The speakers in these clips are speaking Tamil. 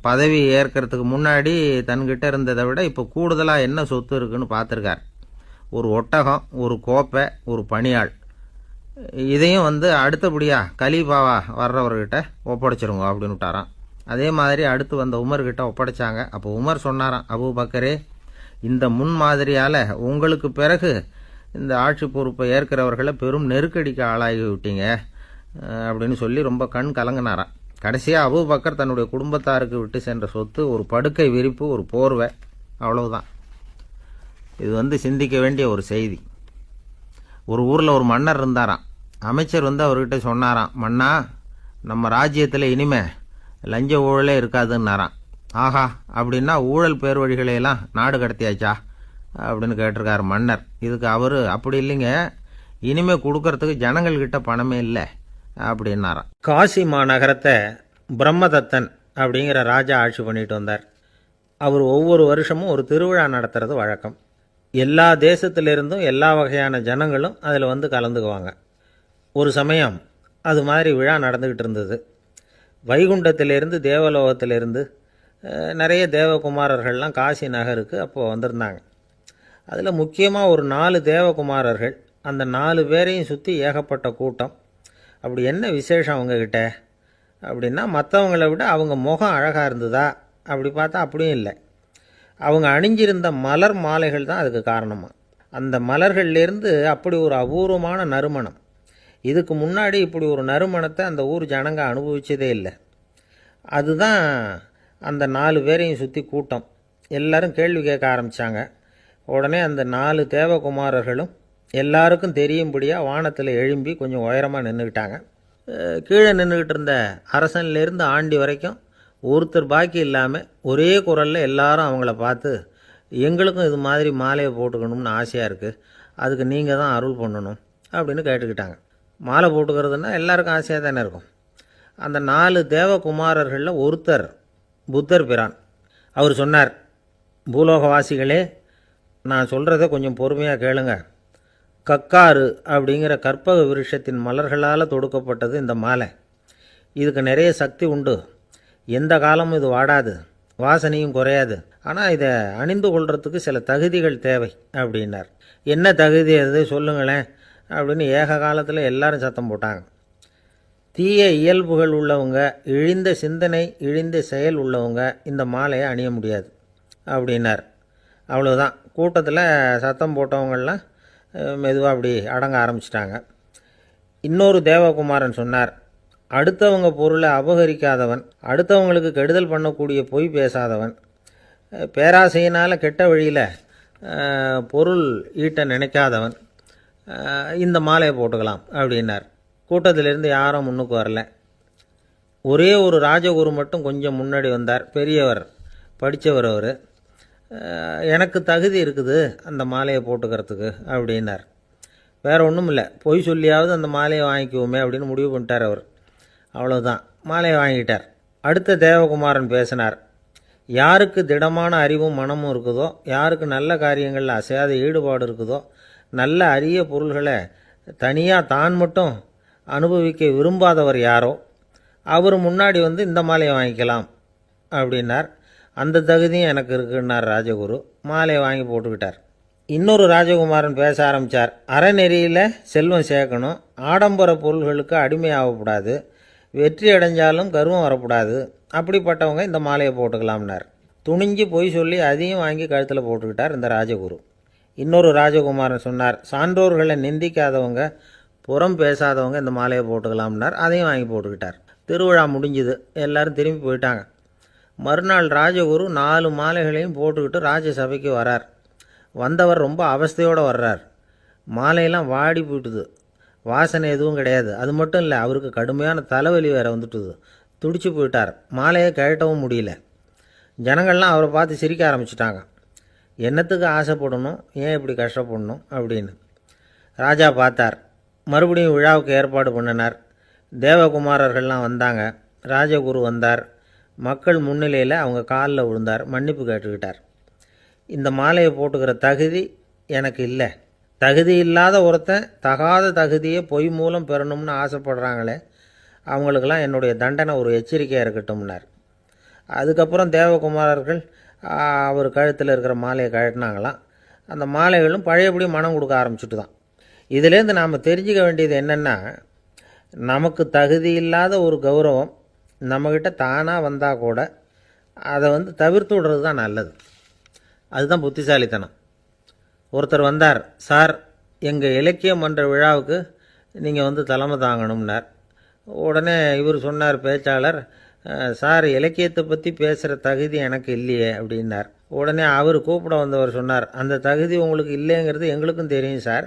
பதவி ஏற்கிறதுக்கு முன்னாடி தன்கிட்ட இருந்ததை விட இப்போ கூடுதலாக என்ன சொத்து இருக்குன்னு பார்த்துருக்கார். ஒரு ஒட்டகம், ஒரு கோப்பை, ஒரு பணியாள். இதையும் அடுத்தபடியாக கலீஃபாவா வர்றவர்கிட்ட ஒப்படைச்சிருங்க அப்படின்னு விட்டாராம். அதே மாதிரி அடுத்து வந்த உமர்கிட்ட ஒப்படைச்சாங்க. அப்போ உமர் சொன்னாராம், அபூபக்கரே, இந்த முன்மாதிரியால் உங்களுக்கு பிறகு இந்த ஆட்சி பொறுப்பை ஏற்கிறவர்களை பெரும் நெருக்கடிக்கு ஆளாகி விட்டீங்க அப்படின்னு சொல்லி ரொம்ப கண் கலங்கினாராம். கடைசியாக அபூபக்கர் தன்னுடைய குடும்பத்தாருக்கு விட்டு சென்ற சொத்து ஒரு படுக்கை விரிப்பு, ஒரு போர்வை, அவ்வளவுதான். இது சிந்திக்க வேண்டிய ஒரு செய்தி. ஒரு ஊரில் ஒரு மன்னர் இருந்தாராம். அமைச்சர் அவர்கிட்ட சொன்னாராம், மன்னா, நம்ம ராஜ்யத்தில் இனிமே லஞ்ச ஊழலே இருக்காதுன்னாராம். ஆஹா, அப்படின்னா ஊழல் பேர் வழிகளையெல்லாம் நாடு கடத்தியாச்சா அப்படின்னு கேட்டிருக்காரு மன்னர். இதுக்கு அவர், அப்படி இல்லைங்க, இனிமே கொடுக்கறதுக்கு ஜனங்கள்கிட்ட பணமே இல்லை அப்படின்னாராம். காசி மாநகரத்தை பிரம்மதத்தன் அப்படிங்கிற ராஜா ஆட்சி பண்ணிட்டு வந்தார். அவர் ஒவ்வொரு வருஷமும் ஒரு திருவிழா நடத்துறது வழக்கம். எல்லா தேசத்திலிருந்தும் எல்லா வகையான ஜனங்களும் அதில் கலந்துக்குவாங்க. ஒரு சமயம் அது மாதிரி விழா நடந்துக்கிட்டு இருந்தது. வைகுண்டத்திலிருந்து தேவலோகத்திலிருந்து நிறைய தேவகுமாரர்கள்லாம் காசி நகருக்கு அப்போது வந்திருந்தாங்க. அதில் முக்கியமாக ஒரு 4 தேவகுமாரர்கள். அந்த 4 பேரையும் சுற்றி ஏகப்பட்ட கூட்டம். அப்படி என்ன விசேஷம் அவங்கக்கிட்ட அப்படின்னா, மற்றவங்களை விட அவங்க முகம் அழகாக இருந்ததா அப்படி பார்த்தா அப்படியும் இல்லை. அவங்க அணிஞ்சிருந்த மலர் மாலைகள் தான் அதுக்கு காரணமாக. அந்த மலர்கள்லேருந்து அப்படி ஒரு அபூர்வமான நறுமணம். இதுக்கு முன்னாடி இப்படி ஒரு நறுமணத்தை அந்த ஊர் ஜனங்க அனுபவிச்சதே இல்லை. அதுதான் அந்த 4 பேரையும் சுற்றி கூட்டம். எல்லாரும் கேள்வி கேட்க ஆரம்பித்தாங்க. உடனே அந்த 4 தேவகுமாரர்களும் எல்லாருக்கும் தெரியும்படியாக வானத்தில் எழும்பி கொஞ்சம் உயரமாக நின்றுக்கிட்டாங்க. கீழே நின்றுக்கிட்டு இருந்த அரசன்லேருந்து ஆண்டி வரைக்கும் ஒருத்தர் பாக்கி இல்லாமல் ஒரே குரலில் எல்லாரும் அவங்கள பார்த்து, எங்களுக்கும் இது மாதிரி மாலையை போட்டுக்கணும்னு ஆசையாக இருக்குது, அதுக்கு நீங்கள் தான் அருள் பண்ணணும் அப்படின்னு கேட்டுக்கிட்டாங்க. மாலை போட்டுக்கிறதுனா எல்லாருக்கும் ஆசையாக தானே இருக்கும். அந்த 4 தேவகுமாரர்களில் ஒருத்தர் புத்தர் பிரான். அவர் சொன்னார், பூலோகவாசிகளே, நான் சொல்கிறத கொஞ்சம் பொறுமையாக கேளுங்க. கக்காரு அப்படிங்கிற கற்பக விருஷத்தின் மலர்களால் தொடுக்கப்பட்டது இந்த மாலை. இதுக்கு நிறைய சக்தி உண்டு. எந்த காலமும் இது வாடாது, வாசனையும் குறையாது. ஆனால் இதை அணிந்து கொள்றதுக்கு சில தகுதிகள் தேவை அப்படின்னார். என்ன தகுதி அது சொல்லுங்களேன் அப்படின்னு ஏக காலத்தில் எல்லாரும் சத்தம் போட்டாங்க. தீய இயல்புகள் உள்ளவங்க, இழிந்த சிந்தனை, இழிந்த செயல் உள்ளவங்க இந்த மாலையை அணிய முடியாது அப்படின்னார். அவ்வளோதான். கூட்டத்தில் சத்தம் போட்டவங்கள்லாம் மெதுவாக அப்படி அடங்க ஆரம்பிச்சிட்டாங்க. இன்னொரு தேவகுமாரன் சொன்னார், அடுத்தவங்க பொருளை அபகரிக்காதவன், அடுத்தவங்களுக்கு கெடுதல் பண்ணக்கூடிய பொய் பேசாதவன், பேராசையினால் கெட்ட வழியில் பொருள் ஈட்ட நினைக்காதவன் இந்த மாலையை போட்டுக்கலாம் அப்படின்னார். கூட்டத்திலிருந்து யாரும் முன்னுக்கு வரல. ஒரே ஒரு ராஜகுரு மட்டும் கொஞ்சம் முன்னாடி வந்தார். பெரியவர், படித்தவர். அவர், எனக்கு தகுதி இருக்குது அந்த மாலையை போட்டுக்கிறதுக்கு அப்படின்னார். வேறு ஒன்றும் இல்லை, பொய் சொல்லியாவது அந்த மாலையை வாங்கிக்குவோமே அப்படின்னு முடிவு பண்ணிட்டார் அவர். அவ்வளோதான், மாலையை வாங்கிட்டார். அடுத்த தேவகுமாரன் பேசினார். யாருக்கு திடமான அறிவும் மனமும் இருக்குதோ, யாருக்கு நல்ல காரியங்களில் அசையாத ஈடுபாடு இருக்குதோ, நல்ல அரிய பொருள்களை தனியாக தான் மட்டும் அனுபவிக்க விரும்பாதவர் யாரோ அவர் முன்னாடி இந்த மாலையை வாங்கிக்கலாம் அப்படின்னார். அந்த தகுதியும் எனக்கு இருக்குன்னார் ராஜகுரு. மாலையை வாங்கி போட்டுக்கிட்டார். இன்னொரு ராஜகுமாரன் பேச ஆரம்பித்தார். அறநெறியில் செல்வம் சேர்க்கணும், ஆடம்பர பொருள்களுக்கு அடிமையாகக்கூடாது, வெற்றி அடைஞ்சாலும் கர்வம் வரக்கூடாது, அப்படிப்பட்டவங்க இந்த மாலையை போட்டுக்கலாம்னார். துணிஞ்சு பொய் சொல்லி அதையும் வாங்கி கழுத்தில் போட்டுக்கிட்டார் இந்த ராஜகுரு. இன்னொரு ராஜகுமாரன் சொன்னார், சான்றோர்களை நிந்திக்காதவங்க, புறம் பேசாதவங்க இந்த மாலையை போட்டுக்கலாம்னார். அதையும் வாங்கி போட்டுக்கிட்டார். திருவிழா முடிஞ்சுது, எல்லோரும் திரும்பி போயிட்டாங்க. மறுநாள் ராஜகுரு 4 மாலைகளையும் போட்டுக்கிட்டு ராஜசபைக்கு வரார். வந்தவர் ரொம்ப அவஸ்தையோடு வர்றார். மாலையெல்லாம் வாடி போயிட்டுது, வாசனை எதுவும் கிடையாது. அது மட்டும் இல்லை, அவருக்கு கடுமையான தலைவலி வேறு வந்துட்டுது. துடிச்சு போயிட்டார். மாலையை கழட்டவும் முடியல. ஜனங்கள்லாம் அவரை பார்த்து சிரிக்க ஆரம்பிச்சிட்டாங்க. என்னத்துக்கு ஆசைப்படணும், ஏன் இப்படி கஷ்டப்படணும் அப்படின்னு. ராஜா பார்த்தார். மறுபடியும் விழாவுக்கு ஏற்பாடு பண்ணினார். தேவகுமாரர்கள்லாம் வந்தாங்க. ராஜகுரு வந்தார். மக்கள் முன்னிலையில் அவங்க காலில் விழுந்தார், மன்னிப்பு கேட்டுக்கிட்டார். இந்த மாலையை போட்டுக்கிற தகுதி எனக்கு இல்லை. தகுதி இல்லாத ஒருத்தன் தகாத தகுதியை பொய் மூலம் பெறணும்னு ஆசைப்படுறாங்களே, அவங்களுக்கெல்லாம் என்னுடைய தண்டனை ஒரு எச்சரிக்கையாக இருக்கட்டும்னார். அதுக்கப்புறம் தேவகுமாரர்கள் அவர் கழுத்தில் இருக்கிற மாலையை கழட்டினாங்களாம். அந்த மாலைகளும் பழையபடி மனம் கொடுக்க ஆரம்பிச்சுட்டு தான். இதுலேருந்து நாம் தெரிஞ்சுக்க வேண்டியது என்னென்னா, நமக்கு தகுதி இல்லாத ஒரு கௌரவம் நம்மக்கிட்ட தானாக வந்தால் கூட அதை தவிர்த்து விடுறது தான் நல்லது. அதுதான் புத்திசாலித்தனம். ஒருத்தர் வந்தார், சார் எங்கள் இலக்கிய மன்ற விழாவுக்கு நீங்கள் தலைமை தாங்கணும்னார். உடனே இவர் சொன்னார், பேச்சாளர், சார் இலக்கியத்தை பற்றி பேசுகிற தகுதி எனக்கு இல்லையே அப்படின்னார். உடனே அவர் கூப்பிட வந்தவர் சொன்னார், அந்த தகுதி உங்களுக்கு இல்லைங்கிறது எங்களுக்கும் தெரியும் சார்,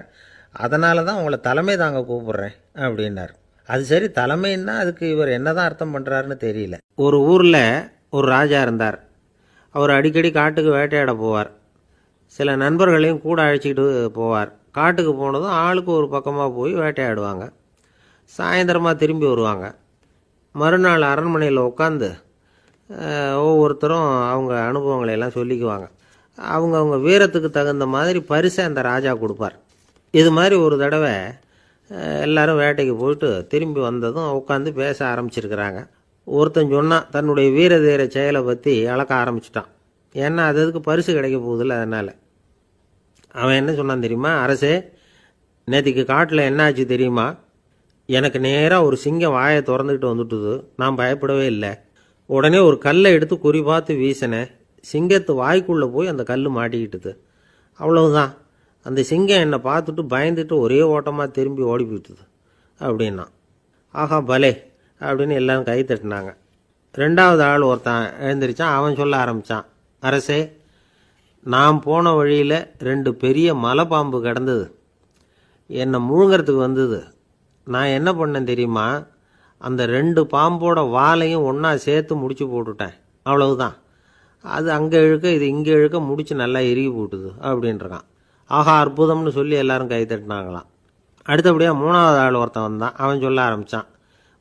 அதனால தான் உங்களை தலைமை தாங்க கூப்பிட்றேன் அப்படின்னார். அது சரி, தலைமைன்னா அதுக்கு இவர் என்ன தான் அர்த்தம் பண்ணுறாருன்னு தெரியல. ஒரு ஊரில் ஒரு ராஜா இருந்தார். அவர் அடிக்கடி காட்டுக்கு வேட்டையாட போவார். சில நண்பர்களையும் கூட அழைச்சிக்கிட்டு போவார். காட்டுக்கு போனதும் ஆளுக்கு ஒரு பக்கமாக போய் வேட்டையாடுவாங்க. சாயந்தரமாக திரும்பி வருவாங்க. மறுநாள் அரண்மனையில் உட்காந்து ஒவ்வொருத்தரும் அவங்க அனுபவங்களை எல்லாம் சொல்லிக்குவாங்க. அவங்க வீரத்துக்கு தகுந்த மாதிரி பரிசை அந்த ராஜா கொடுப்பார். இது மாதிரி ஒரு தடவை எல்லாரும் வேட்டைக்கு போயிட்டு திரும்பி வந்ததும் உட்காந்து பேச ஆரம்பிச்சிருக்கிறாங்க. ஒருத்தன் சொன்னான், தன்னுடைய வீர தீர செயலை பற்றி அளக்க ஆரம்பிச்சிட்டான். ஏன்னா அதுக்கு பரிசு கிடைக்க போகுதில்ல, அதனால். அவன் என்ன சொன்னான் தெரியுமா? அரசே, நேற்றுக்கு காட்டில் என்னாச்சு தெரியுமா? எனக்கு நேராக ஒரு சிங்கம் வாயை திறந்துக்கிட்டு வந்துட்டுது. நான் பயப்படவே இல்லை. உடனே ஒரு கல்லை எடுத்து குறி பார்த்து வீசினேன். சிங்கத்து வாய்க்குள்ளே போய் அந்த கல் மாட்டிக்கிட்டுது. அவ்வளவுதான். அந்த சிங்கம் என்னை பார்த்துட்டு பயந்துட்டு ஒரே ஓட்டமாக திரும்பி ஓடி போயிட்டுது அப்படின்னா. ஆஹா பலே அப்படின்னு எல்லாரும் கை தட்டினாங்க. ரெண்டாவது ஆள் ஒருத்தன் எழுந்திரிச்சான். அவன் சொல்ல ஆரம்பித்தான், அரசே, நான் போன வழியில் 2 பெரிய மலைப்பாம்பு கிடந்தது. என்னை முழுங்கிறதுக்கு வந்தது. நான் என்ன பண்ணேன் தெரியுமா? அந்த 2 பாம்போட வாலையும் ஒன்றா சேர்த்து முடிச்சு போட்டுட்டேன். அவ்வளவுதான். அது அங்கே இழுக்க இது இங்கே இழுக்க முடிச்சு நல்லா இறுகி போட்டுது அப்படின்றான். ஆஹா அற்புதம்னு சொல்லி எல்லாரும் கை தட்டினாங்களாம். அடுத்தபடியாக மூணாவது ஆள் ஒருத்தன் வந்தான். அவன் சொல்ல ஆரம்பித்தான்,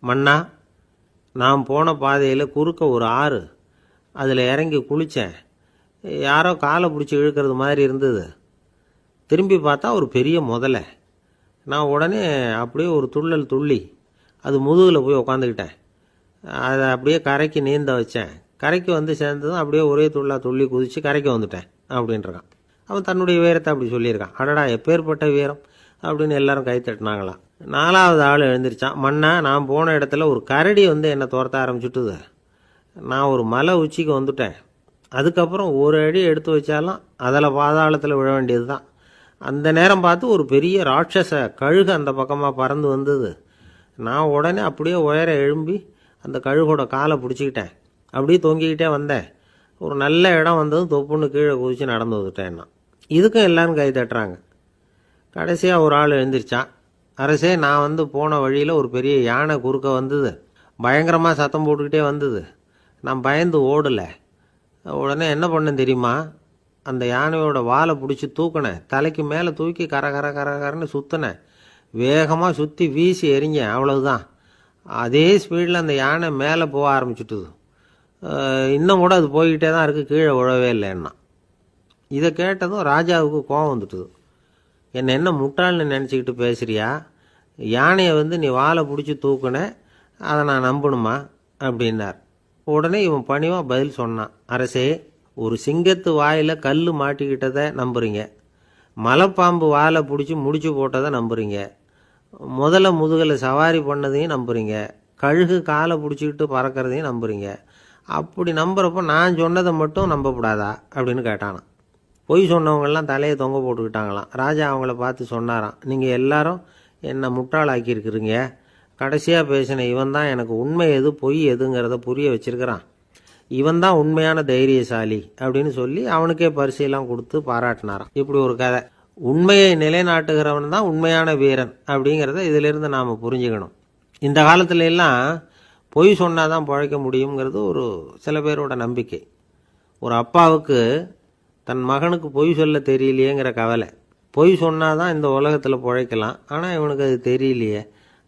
மன்னா, நான் போன பாதையில் குறுக்க ஒரு ஆறு, அதில் இறங்கி குளித்தேன். யாரோ காலை பிடிச்சி இழுக்கிறது மாதிரி இருந்தது. திரும்பி பார்த்தா ஒரு பெரிய முதலை. நான் உடனே அப்படியே ஒரு துள்ளல் துள்ளி அது முதுகில் போய் உக்காந்துக்கிட்டேன். அதை அப்படியே கரைக்கு நீந்த வச்சேன். கரைக்கு வந்து சேர்ந்ததும் அப்படியே ஒரே துள்ளி குதித்து கரைக்கு வந்துட்டேன் அப்படின்றான். அவன் தன்னுடைய வீரத்தை அப்படி சொல்லியிருக்கான். அடடா எப்பேற்பட்ட வீரம் அப்படின்னு எல்லாரும் கை தட்டினாங்களாம். நாலாவது ஆள் எழுந்திரிச்சான். மன்னா, நான் போன இடத்துல ஒரு கரடி என்னை துரத்த ஆரம்பிச்சுட்டுது. நான் ஒரு மலை உச்சிக்கு வந்துட்டேன். அதுக்கப்புறம் ஒரு அடி எடுத்து வச்சாலும் அதில் பாதாளத்தில் விழ வேண்டியது தான். அந்த நேரம் பார்த்து ஒரு பெரிய ராட்சச கழுகு அந்த பக்கமாக பறந்து வந்தது. நான் உடனே அப்படியே உயர எழும்பி அந்த கழுகோட காலை பிடிச்சிக்கிட்டேன். அப்படியே தொங்கிக்கிட்டே வந்தேன். ஒரு நல்ல இடம் வந்ததும் தொப்புன்னு கீழே குதித்து நடந்து வந்துட்டேன்னா. இதுக்கும் எல்லாரும் கை தட்டுறாங்க. கடைசியாக ஒரு ஆள் எழுந்திரிச்சான். அரசே, நான் போன வழியில் ஒரு பெரிய யானை குறுக்க வந்தது. பயங்கரமாக சத்தம் போட்டுக்கிட்டே வந்தது. நான் பயந்து ஓடலை. உடனே என்ன பண்ணேன் தெரியுமா? அந்த யானையோட வாலை பிடிச்சி தூக்கினேன். தலைக்கு மேலே தூக்கி கரன்னு சுற்றினேன். வேகமாக சுற்றி வீசி எறிஞ்சேன். அவ்வளவுதான். அதே ஸ்பீடில் அந்த யானை மேலே போக ஆரம்பிச்சுட்டுது. இன்னும் கூட அது போய்கிட்டே தான் இருக்குது, கீழே விழவே இல்லைன்னா. இதை கேட்டதும் ராஜாவுக்கு கோபம் வந்துட்டுது. என்ன முட்டாள்னு நினச்சிக்கிட்டு பேசுறியா? யானையை நீ வாலை பிடிச்சி தூக்குன, அதை நான் நம்பணுமா அப்படின்னார். உடனே இவன் பணிவாக பதில் சொன்னான். அரசே, ஒரு சிங்கத்து வாயில் கல் மாட்டிக்கிட்டதை நம்புறீங்க, மலைப்பாம்பு வாலை பிடிச்சி முடிச்சு போட்டதை நம்புறீங்க, முதல்ல முதுகில் சவாரி பண்ணதையும் நம்புறீங்க, கழுகு காலை பிடிச்சிக்கிட்டு பறக்கிறதையும் நம்புறீங்க. அப்படி நம்புறப்போ நான் சொன்னதை மட்டும் நம்பக்கூடாதா அப்படின்னு கேட்டானான். பொய் சொன்னவங்கெல்லாம் தலையை தொங்க போட்டுக்கிட்டாங்களாம். ராஜா அவங்கள பார்த்து சொன்னாராம், நீங்கள் எல்லாரும் என்னை முட்டாளாக்கியிருக்கிறீங்க. கடைசியாக பேசின இவன் தான் எனக்கு உண்மை எது பொய் எதுங்கிறத புரிய வச்சிருக்கிறான். இவன் தான் உண்மையான தைரியசாலி அப்படின்னு சொல்லி அவனுக்கே பரிசையெல்லாம் கொடுத்து பாராட்டினாராம். இப்படி ஒரு கதை. உண்மையை நிலைநாட்டுகிறவன் தான் உண்மையான வீரன் அப்படிங்கிறத இதிலிருந்து நாம் புரிஞ்சுக்கணும். இந்த காலத்துல எல்லாம் பொய் சொன்னாதான் பிழைக்க முடியுங்கிறது ஒரு சில பேரோட நம்பிக்கை. ஒரு அப்பாவுக்கு தன் மகனுக்கு பொய் சொல்ல தெரியலையேங்கிற கவலை. பொய் சொன்னாதான் இந்த உலகத்தில் பிழைக்கலாம், ஆனால் இவனுக்கு அது தெரியலையே,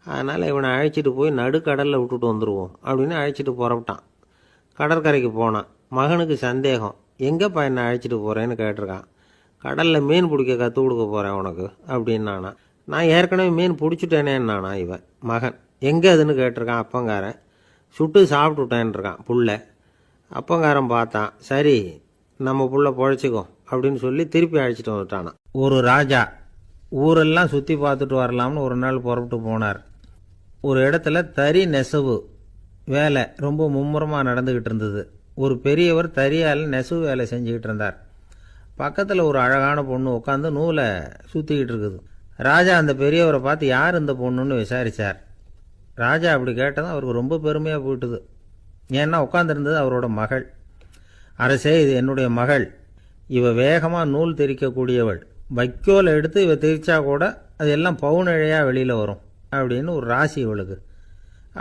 அதனால் இவனை அழைச்சிட்டு போய் நடுக்கடலில் விட்டுட்டு வந்துடுவோம் அப்படின்னு அழைச்சிட்டு புறப்பட்டான். கடற்கரைக்கு போனான். மகனுக்கு சந்தேகம், எங்கேப்பா என்னை அழைச்சிட்டு போகிறேன்னு கேட்டிருக்கான். கடலில் மீன் பிடிக்க கற்றுக் கொடுக்க போகிறேன் உனக்கு அப்படின்னானா. நான் ஏற்கனவே மீன் பிடிச்சிட்டேனேன்னானா இவன் மகன். எங்கே அதுன்னு கேட்டிருக்கான் அப்பங்காரன். சுட்டு சாப்பிட்டுட்டேன்ருக்கான் புள்ள. அப்பங்காரன் பார்த்தான், சரி நம்ம புள்ள பொழைச்சிக்கோ அப்படின்னு சொல்லி திருப்பி அழைச்சிட்டு வந்துட்டானான். ஒரு ராஜா ஊரெல்லாம் சுற்றி பார்த்துட்டு வரலாம்னு ஒரு நாள் புறப்பட்டு போனார். ஒரு இடத்துல தறி நெசவு வேலை ரொம்ப மும்முரமாக நடந்துக்கிட்டு இருந்தது. ஒரு பெரியவர் தறியால் நெசவு வேலை செஞ்சுக்கிட்டு இருந்தார். பக்கத்தில் ஒரு அழகான பொண்ணு உட்காந்து நூலை சுற்றிக்கிட்டு இருக்குது. ராஜா அந்த பெரியவரை பார்த்து யார் இந்த பொண்ணுன்னு விசாரித்தார். ராஜா அப்படி கேட்டதும் அவருக்கு ரொம்ப பெருமையாக போயிட்டுது. ஏன்னா உட்காந்துருந்தது அவரோட மகள். அரசே, இது என்னுடைய மகள். இவ வேகமாக நூல் திரிக்கக்கூடியவள். வைக்கோலை எடுத்து இவ திரிச்சா கூட அது எல்லாம் பவுனிழையாக வெளியில் வரும் அப்படின்னு ஒரு ராசி இவளுக்கு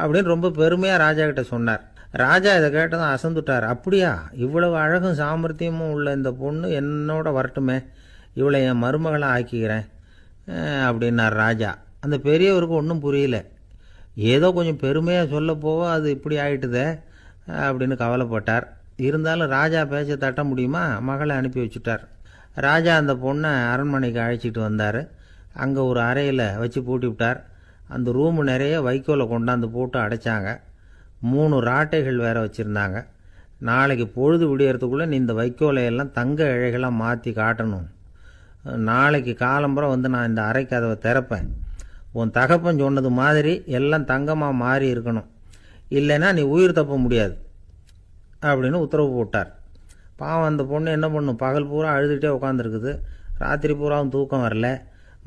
அப்படின்னு ரொம்ப பெருமையாக ராஜா கிட்ட சொன்னார். ராஜா இதை கேட்டதும் அசந்துட்டார். அப்படியா, இவ்வளவு அழகும் சாமர்த்தியமும் உள்ள இந்த பொண்ணு என்னோட வரட்டுமே, இவளை என் மருமகளாக ஆக்கிக்கிறேன் அப்படின்னார் ராஜா. அந்த பெரியவருக்கு ஒன்றும் புரியல. ஏதோ கொஞ்சம் பெருமையாக சொல்ல போவோ அது இப்படி ஆயிட்டுதே அப்படின்னு கவலைப்பட்டார். இருந்தாலும் ராஜா பேச்ச தட்ட முடியுமா, மகளை அனுப்பி வச்சுட்டார். ராஜா அந்த பொண்ணை அரண்மனைக்கு அழைச்சிட்டு வந்தார். அங்கே ஒரு அறையில் வச்சு பூட்டி விட்டார். அந்த ரூமு நிறைய வைக்கோலை கொண்டாந்து போட்டு அடைச்சாங்க. 3 ராட்டைகள் வேறு வச்சுருந்தாங்க. நாளைக்கு பொழுது விடியறதுக்குள்ளே நீ இந்த வைக்கோலையெல்லாம் தங்க இழைகளாக மாற்றி காட்டணும். நாளைக்கு காலம்புறம் வந்து நான் இந்த அறை கதவை திறப்பேன். உன் தகப்பன் சொன்னது மாதிரி எல்லாம் தங்கமாக மாறி இருக்கணும், இல்லைன்னா நீ உயிர் தப்ப முடியாது அப்படின்னு உத்தரவு போட்டார். பாவம் அந்த பொண்ணு என்ன பண்ணும், பகல் பூரா அழுதுகிட்டே உட்காந்துருக்குது. ராத்திரி பூராவும் தூக்கம் வரல.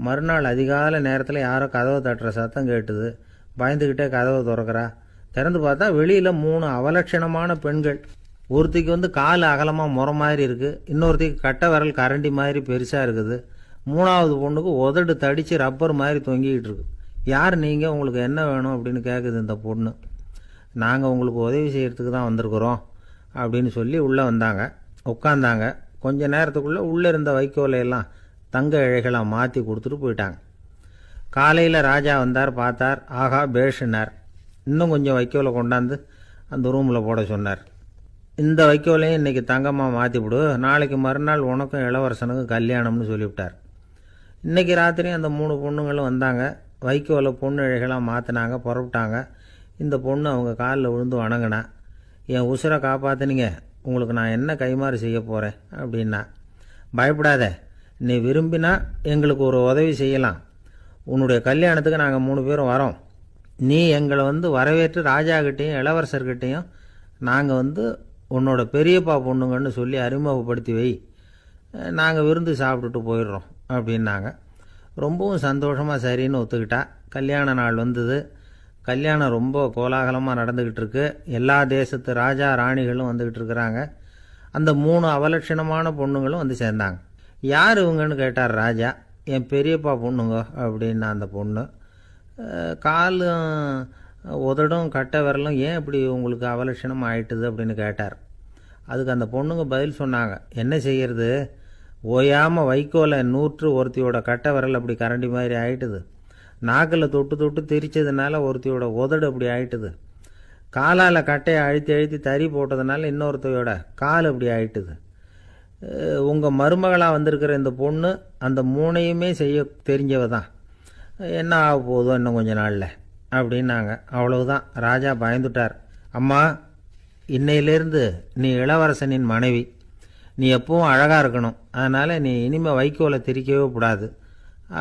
மறுநாள் அதிகாலை நேரத்தில் யாரோ கதவை தட்டுற சத்தம் கேட்டுது. பயந்துக்கிட்டே கதவை திறக்கிறா. திறந்து பார்த்தா வெளியில் 3 அவலட்சணமான பெண்கள். ஒருத்திக்கு வந்து கால் அகலமாக முறை மாதிரி இருக்குது, இன்னொருத்திக்கு கட்டை விரல் கரண்டி மாதிரி பெருசாக இருக்குது, 3ஆவது பொண்ணுக்கு உதடு தடித்து ரப்பர் மாதிரி தொங்கிக்கிட்டு இருக்கு. யார் நீங்கள், உங்களுக்கு என்ன வேணும் அப்படின்னு கேட்குது இந்த பொண்ணு. நாங்கள் உங்களுக்கு உதவி செய்கிறதுக்கு தான் வந்திருக்கிறோம் அப்படின்னு சொல்லி உள்ளே வந்தாங்க. உட்காந்தாங்க. கொஞ்ச நேரத்துக்குள்ளே உள்ளே இருந்த வைக்கோலையெல்லாம் தங்க இழைகளாக மாற்றி கொடுத்துட்டு போயிட்டாங்க. காலையில் ராஜா வந்தார், பார்த்தார். ஆகா பேஷுனார். இன்னும் கொஞ்சம் வைக்கோலை கொண்டாந்து அந்த ரூமில் போட சொன்னார். இந்த வைக்கோலையும் இன்றைக்கி தங்கமாக மாற்றிவிடு, நாளைக்கு மறுநாள் உனக்கும் இளவரசனுக்கும் கல்யாணம்னு சொல்லிவிட்டார். இன்றைக்கி ராத்திரி அந்த 3 பொண்ணுங்களும் வந்தாங்க. வைக்கோலை பொண்ணு இழைகளாக மாற்றினாங்க, புறப்பட்டாங்க. இந்த பொண்ணு அவங்க காலில் விழுந்து வணங்கினா. என் உசுரை காப்பாற்றினீங்க, உங்களுக்கு நான் என்ன கைமாறு செய்ய போகிறேன் அப்படின்னா. பயப்படாத, நீ விரும்பினா எங்களுக்கு ஒரு உதவி செய்யலாம். உன்னுடைய கல்யாணத்துக்கு நாங்கள் 3 பேரும் வரோம். நீ எங்களை வந்து வரவேற்று ராஜாக்கிட்டேயும் இளவரசர்கிட்டையும் நாங்கள் வந்து உன்னோட பெரியப்பா பொண்ணுங்கன்னு சொல்லி அறிமுகப்படுத்தி வை, நாங்கள் விருந்து சாப்பிட்டுட்டு போயிடுறோம் அப்படின்னாங்க. ரொம்பவும் சந்தோஷமாக சரின்னு ஒத்துக்கிட்டா. கல்யாண நாள் வந்தது. கல்யாணம் ரொம்ப கோலாகலமாக நடந்துக்கிட்டு இருக்கு. எல்லா தேசத்து ராஜா ராணிகளும் வந்துக்கிட்டு இருக்கிறாங்க. அந்த 3 அவலட்சணமான பொண்ணுங்களும் வந்து சேர்ந்தாங்க. யார் இவங்கன்னு கேட்டார் ராஜா. என் பெரியப்பா பொண்ணுங்க அப்படின்னா அந்த பொண்ணு. காலும் உதடும் கட்டை விரலும் ஏன் இப்படி உங்களுக்கு அவலட்சணம் ஆயிட்டுது அப்படின்னு கேட்டார். அதுக்கு அந்த பொண்ணுங்க பதில் சொன்னாங்க. என்ன செய்கிறது, ஓயாமல் வைக்கோலை நூற்று ஒருத்தியோட கட்டை விரல் அப்படி கரண்டி மாதிரி ஆயிட்டுது. நாக்கில் தொட்டு தொட்டு திரிச்சதுனால ஒருத்தியோட உதடு அப்படி ஆயிட்டுது. காலால் கட்டையை அழுத்தி அழுத்தி தறி போட்டதுனால இன்னொருத்தையோட கால் அப்படி ஆயிட்டுது. உங்கள் மருமகளாக வந்திருக்கிற இந்த பொண்ணு அந்த 3ஐயுமே செய்ய தெரிஞ்சவ தான். என்ன ஆக போதோ இன்னும் கொஞ்ச நாளில் அப்படின்னாங்க. அவ்வளவுதான். ராஜா பயந்துட்டார். அம்மா, இன்னையிலேருந்து நீ இளவரசனின் மனைவி. நீ எப்பவும் அழகாக இருக்கணும், அதனால் நீ இனிமேல் வைக்கோலை திரிக்கவே கூடாது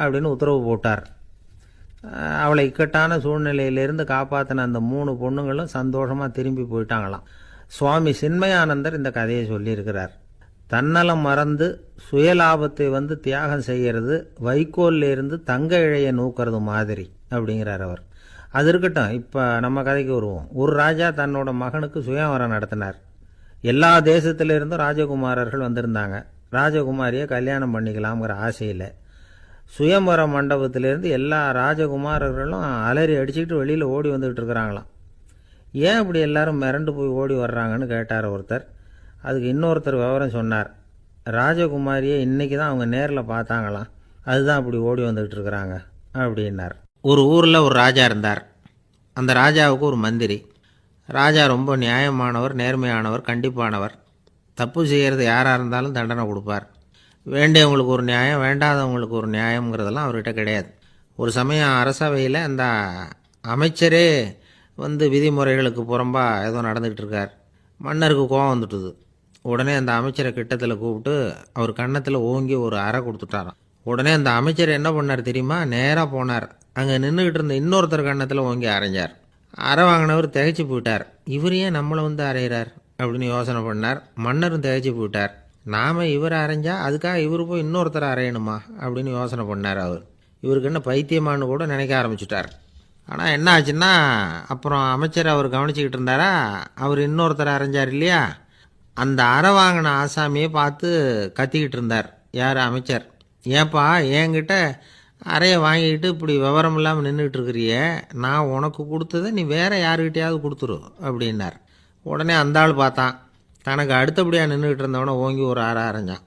அப்படின்னு உத்தரவு போட்டார். அவளை இக்கட்டான சூழ்நிலையிலிருந்து காப்பாற்றின அந்த 3 பொண்ணுங்களும் சந்தோஷமாக திரும்பி போயிட்டாங்களாம். சுவாமி சின்மயானந்தர் இந்த கதையை சொல்லியிருக்கிறார். தன்னலம் மறந்து சுயலாபத்தை வந்து தியாகம் செய்கிறது வைக்கோல்ல இருந்து தங்க இழையை நூக்கிறது மாதிரி அப்படிங்கிறார் அவர். அது இருக்கட்டும், இப்போ நம்ம கதைக்கு வருவோம். ஒரு ராஜா தன்னோட மகனுக்கு சுயவரம் நடத்தினார். எல்லா தேசத்திலிருந்தும் ராஜகுமாரர்கள் வந்திருந்தாங்க. ராஜகுமாரியை கல்யாணம் பண்ணிக்கலாம்ங்கிற ஆசையில் சுயம்பர மண்டபத்திலேருந்து எல்லா ராஜகுமாரர்களும் அலறி அடிச்சுக்கிட்டு வெளியில் ஓடி வந்துக்கிட்டு இருக்கிறாங்களாம். ஏன் இப்படி எல்லாரும் மிரண்டு போய் ஓடி வர்றாங்கன்னு கேட்டார் ஒருத்தர். அதுக்கு இன்னொருத்தர் விவரம் சொன்னார். ராஜகுமாரியை இன்றைக்கி தான் அவங்க நேரில் பார்த்தாங்களாம், அதுதான் அப்படி ஓடி வந்துக்கிட்டு இருக்கிறாங்க அப்படின்னார். ஒரு ஊரில் ஒரு ராஜா இருந்தார். அந்த ராஜாவுக்கு ஒரு மந்திரி. ராஜா ரொம்ப நியாயமானவர், நேர்மையானவர், கண்டிப்பானவர். தப்பு செய்கிறது யாராக இருந்தாலும் தண்டனை கொடுப்பார். வேண்டியவங்களுக்கு ஒரு நியாயம், வேண்டாதவங்களுக்கு ஒரு நியாயங்கிறதெல்லாம் அவர்கிட்ட கிடையாது. ஒரு சமயம் அரசவையில் அந்த அமைச்சரே வந்து விதிமுறைகளுக்கு புறம்பாக ஏதோ நடந்துக்கிட்டு இருக்கார். மன்னருக்கு கோபம் வந்துட்டுது. உடனே அந்த அமைச்சரை கிட்டத்தில் கூப்பிட்டு அவர் கன்னத்தில் ஓங்கி ஒரு அறை கொடுத்துட்டாராம். உடனே அந்த அமைச்சர் என்ன பண்ணார் தெரியுமா? நேராக போனார். அங்கே நின்றுக்கிட்டு இருந்த இன்னொருத்தர் கன்னத்தில் ஓங்கி அரைஞ்சார். அறை வாங்கினவர் திகைச்சு போயிட்டார். இவர் ஏன் நம்மளை வந்து அரைகிறார் அப்படின்னு யோசனை பண்ணார். மன்னரும் திகைச்சு போயிட்டார். நாம் இவர் அரைஞ்சா அதுக்காக இவர் போய் இன்னொருத்தர் அரையணுமா அப்படின்னு யோசனை பண்ணார். இவருக்கு என்ன பைத்தியமானு கூட நினைக்க ஆரம்பிச்சுட்டார். ஆனால் என்ன ஆச்சுன்னா, அப்புறம் அமைச்சர் அவர் கவனிச்சிக்கிட்டு இருந்தாரா, அவர் இன்னொருத்தர் அரைஞ்சார் இல்லையா, அந்த அறை வாங்கின ஆசாமியை பார்த்து கத்திக்கிட்டு இருந்தார். யார்? அமைச்சர். ஏன்பா என்கிட்ட அறையை வாங்கிக்கிட்டு இப்படி விவரம் இல்லாமல் நின்றுட்டு இருக்கிறிய, நான் உனக்கு கொடுத்ததை நீ வேற யாருக்கிட்டையாவது கொடுத்துரு அப்படின்னார். உடனே அந்த ஆள் பார்த்தான். தனக்கு அடுத்தபடியாக நின்றுக்கிட்டு இருந்தவனை ஓங்கி ஒரு அறை அரைஞ்சான்.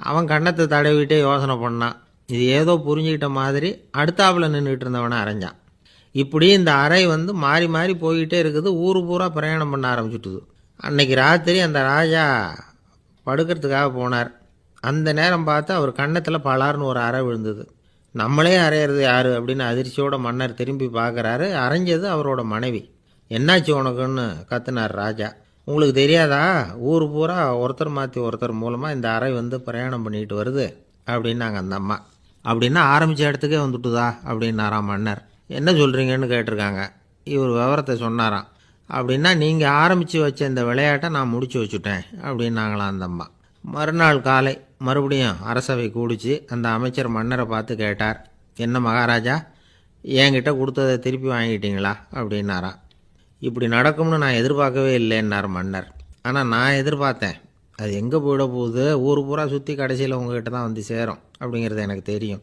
அவன் கன்னத்தை தடவிட்டே யோசனை பண்ணான். இது ஏதோ புரிஞ்சுக்கிட்ட மாதிரி அடுத்தாப்பில் நின்றுக்கிட்டு இருந்தவனை அரைஞ்சான். இப்படி இந்த அறை வந்து மாறி மாறி போய்கிட்டே இருக்குது. ஊர் பூரா பிரயாணம் பண்ண ஆரம்பிச்சுட்டுது. அன்னைக்கு ராத்திரி அந்த ராஜா படுக்கிறதுக்காக போனார். அந்த நேரம் பார்த்து அவர் கன்னத்தில் பலார்னு ஒரு அறை விழுந்தது. நம்மளே அரையிறது யார் அப்படின்னு அதிர்ச்சியோட மன்னர் திரும்பி பார்க்குறாரு. அரைஞ்சது அவரோட மனைவி. என்னாச்சு உனக்குன்னு கத்துனார் ராஜா. உங்களுக்கு தெரியாதா, ஊர் பூரா ஒருத்தர் மாற்றி ஒருத்தர் மூலமாக இந்த அறை வந்து பிரயாணம் பண்ணிட்டு வருது அப்படின்னாங்க அந்த அம்மா. அப்படின்னா ஆரம்பித்த இடத்துக்கே வந்துட்டுதா அப்படின்னாராம் மன்னர். என்ன சொல்கிறீங்கன்னு கேட்டிருக்காங்க. இவர் விவரத்தை சொன்னாராம். அப்படின்னா நீங்கள் ஆரம்பித்து வச்ச இந்த விளையாட்டை நான் முடிச்சு வச்சுட்டேன் அப்படின்னாங்களாம் அந்த அம்மா. மறுநாள் காலை மறுபடியும் அரசவை கூடிச்சு அந்த அமைச்சர் மன்னரை பார்த்து கேட்டார். என்ன மகாராஜா, என்கிட்ட கொடுத்ததை திருப்பி வாங்கிட்டீங்களா அப்படின்னாராம். இப்படி நடக்கும்னு நான் எதிர்பார்க்கவே இல்லைன்னார் மன்னர். ஆனால் நான் எதிர்பார்த்தேன். அது எங்கே போயிட போகுது, ஊர் பூரா சுற்றி கடைசியில் உங்ககிட்ட தான் வந்து சேரும் அப்படிங்கிறது எனக்கு தெரியும்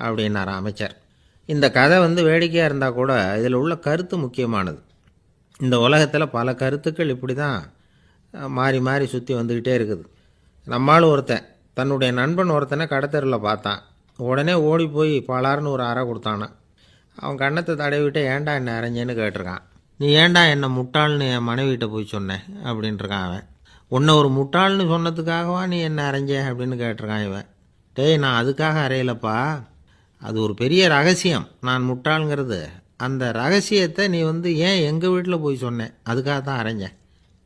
அப்படின்னார் அமைச்சர். இந்த கதை வந்து வேடிக்கையாக இருந்தால் கூட இதில் உள்ள கருத்து முக்கியமானது. இந்த உலகத்தில் பல கருத்துக்கள் இப்படி தான் மாறி மாறி சுற்றி வந்துக்கிட்டே இருக்குது. நம்மளும் ஒருத்தன் தன்னுடைய நண்பன் ஒருத்தனை கடத்தரில் பார்த்தான். உடனே ஓடி போய் பலார்னு ஒரு அறை கொடுத்தானான். அவன் கன்னத்தை தடவிட்டு ஏன்டா என்ன அரைஞ்சேன்னு கேட்டிருக்கான். நீ ஏன்டா என்னை முட்டாள்னு என் மனைவிட்ட போய் சொன்னேன் அப்படின்ட்டுருக்கான் அவன். உன்னை ஒரு முட்டாள்னு சொன்னதுக்காகவா நீ என்ன அரைஞ்ச அப்படின்னு கேட்டிருக்கான் இவன். டேய், நான் அதுக்காக அறையலப்பா, அது ஒரு பெரிய ரகசியம். நான் முட்டாளுங்கிறது அந்த ரகசியத்தை நீ வந்து ஏன் எங்கள் வீட்டில் போய் சொன்னேன், அதுக்காக தான் அரைஞ்சேன்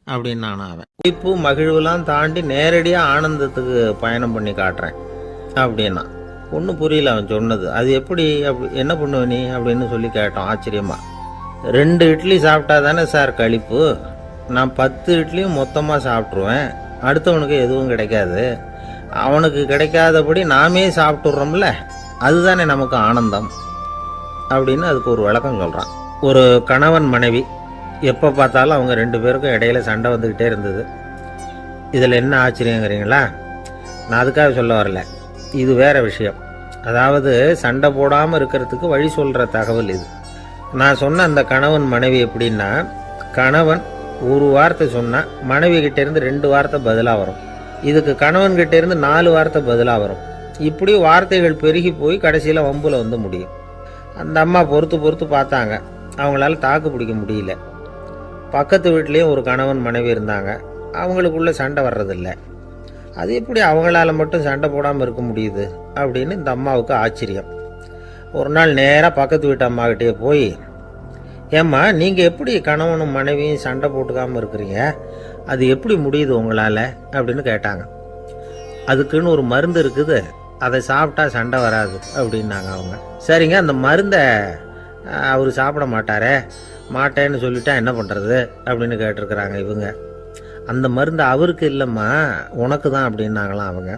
அப்படின்னு நானும் அவன். குறிப்பு மகிழ்வுலாம் தாண்டி நேரடியாக ஆனந்தத்துக்கு பயணம் பண்ணி காட்டுறேன் அப்படின்னா ஒன்றும் புரியல அவன் சொன்னது. அது எப்படி, என்ன பண்ணுவ நீ அப்படின்னு சொல்லி கேட்டோம் ஆச்சரியமா. 2 இட்லி சாப்பிட்டா தானே சார் கழிப்பு, நான் 10 இட்லியும் மொத்தமாக சாப்பிட்ருவேன், அடுத்தவனுக்கு எதுவும் கிடைக்காது, அவனுக்கு கிடைக்காதபடி நாமே சாப்பிட்டுடுறோம்ல, அதுதானே நமக்கு ஆனந்தம் அப்படின்னு அதுக்கு ஒரு விளக்கம் சொல்கிறான். ஒரு கணவன் மனைவி எப்போ பார்த்தாலும் அவங்க 2 பேருக்கும் இடையில சண்டை வந்துக்கிட்டே இருந்தது. இதில் என்ன ஆச்சரியங்கிறீங்களா? நான் அதுக்காக சொல்ல வரல, இது வேற விஷயம். அதாவது சண்டை போடாமல் இருக்கிறதுக்கு வழி சொல்கிற தகவல் இது. நான் சொன்ன அந்த கணவன் மனைவி எப்படின்னா, கணவன் ஒரு வார்த்தை சொன்னால் மனைவி கிட்டேருந்து 2 வார்த்தை பதிலாக வரும். இதுக்கு கணவன் கிட்டேருந்து 4 வார்த்தை பதிலாக வரும். இப்படி வார்த்தைகள் பெருகி போய் கடைசியில் வம்புல வந்து முடியும். அந்த அம்மா பொறுத்து பார்த்தாங்க. அவங்களால தாக்கு பிடிக்க முடியல. பக்கத்து வீட்லேயும் ஒரு கணவன் மனைவி இருந்தாங்க. அவங்களுக்குள்ள சண்டை வர்றதில்லை. அது எப்படி அவங்களால மட்டும் சண்டை போடாமல் இருக்க முடியுது அப்படின்னு இந்த அம்மாவுக்கு ஆச்சரியம். ஒரு நாள் நேராக பக்கத்து வீட்டு அம்மாக்கிட்டே போய், ஏம்மா நீங்கள் எப்படி கணவனும் மனைவியும் சண்டை போட்டுக்காமல் இருக்கிறீங்க, அது எப்படி முடியுது உங்களால் அப்படின்னு கேட்டாங்க. அதுக்குன்னு ஒரு மருந்து இருக்குது, அதை சாப்பிட்டா சண்டை வராது அப்படின்னாங்க அவங்க. சரிங்க, அந்த மருந்தை அவர் சாப்பிட மாட்டேன்னு சொல்லிட்டா என்ன பண்ணுறது அப்படின்னு கேட்டிருக்கிறாங்க இவங்க. அந்த மருந்து அவருக்கு இல்லைம்மா, உனக்கு தான் அப்படின்னாங்களாம் அவங்க.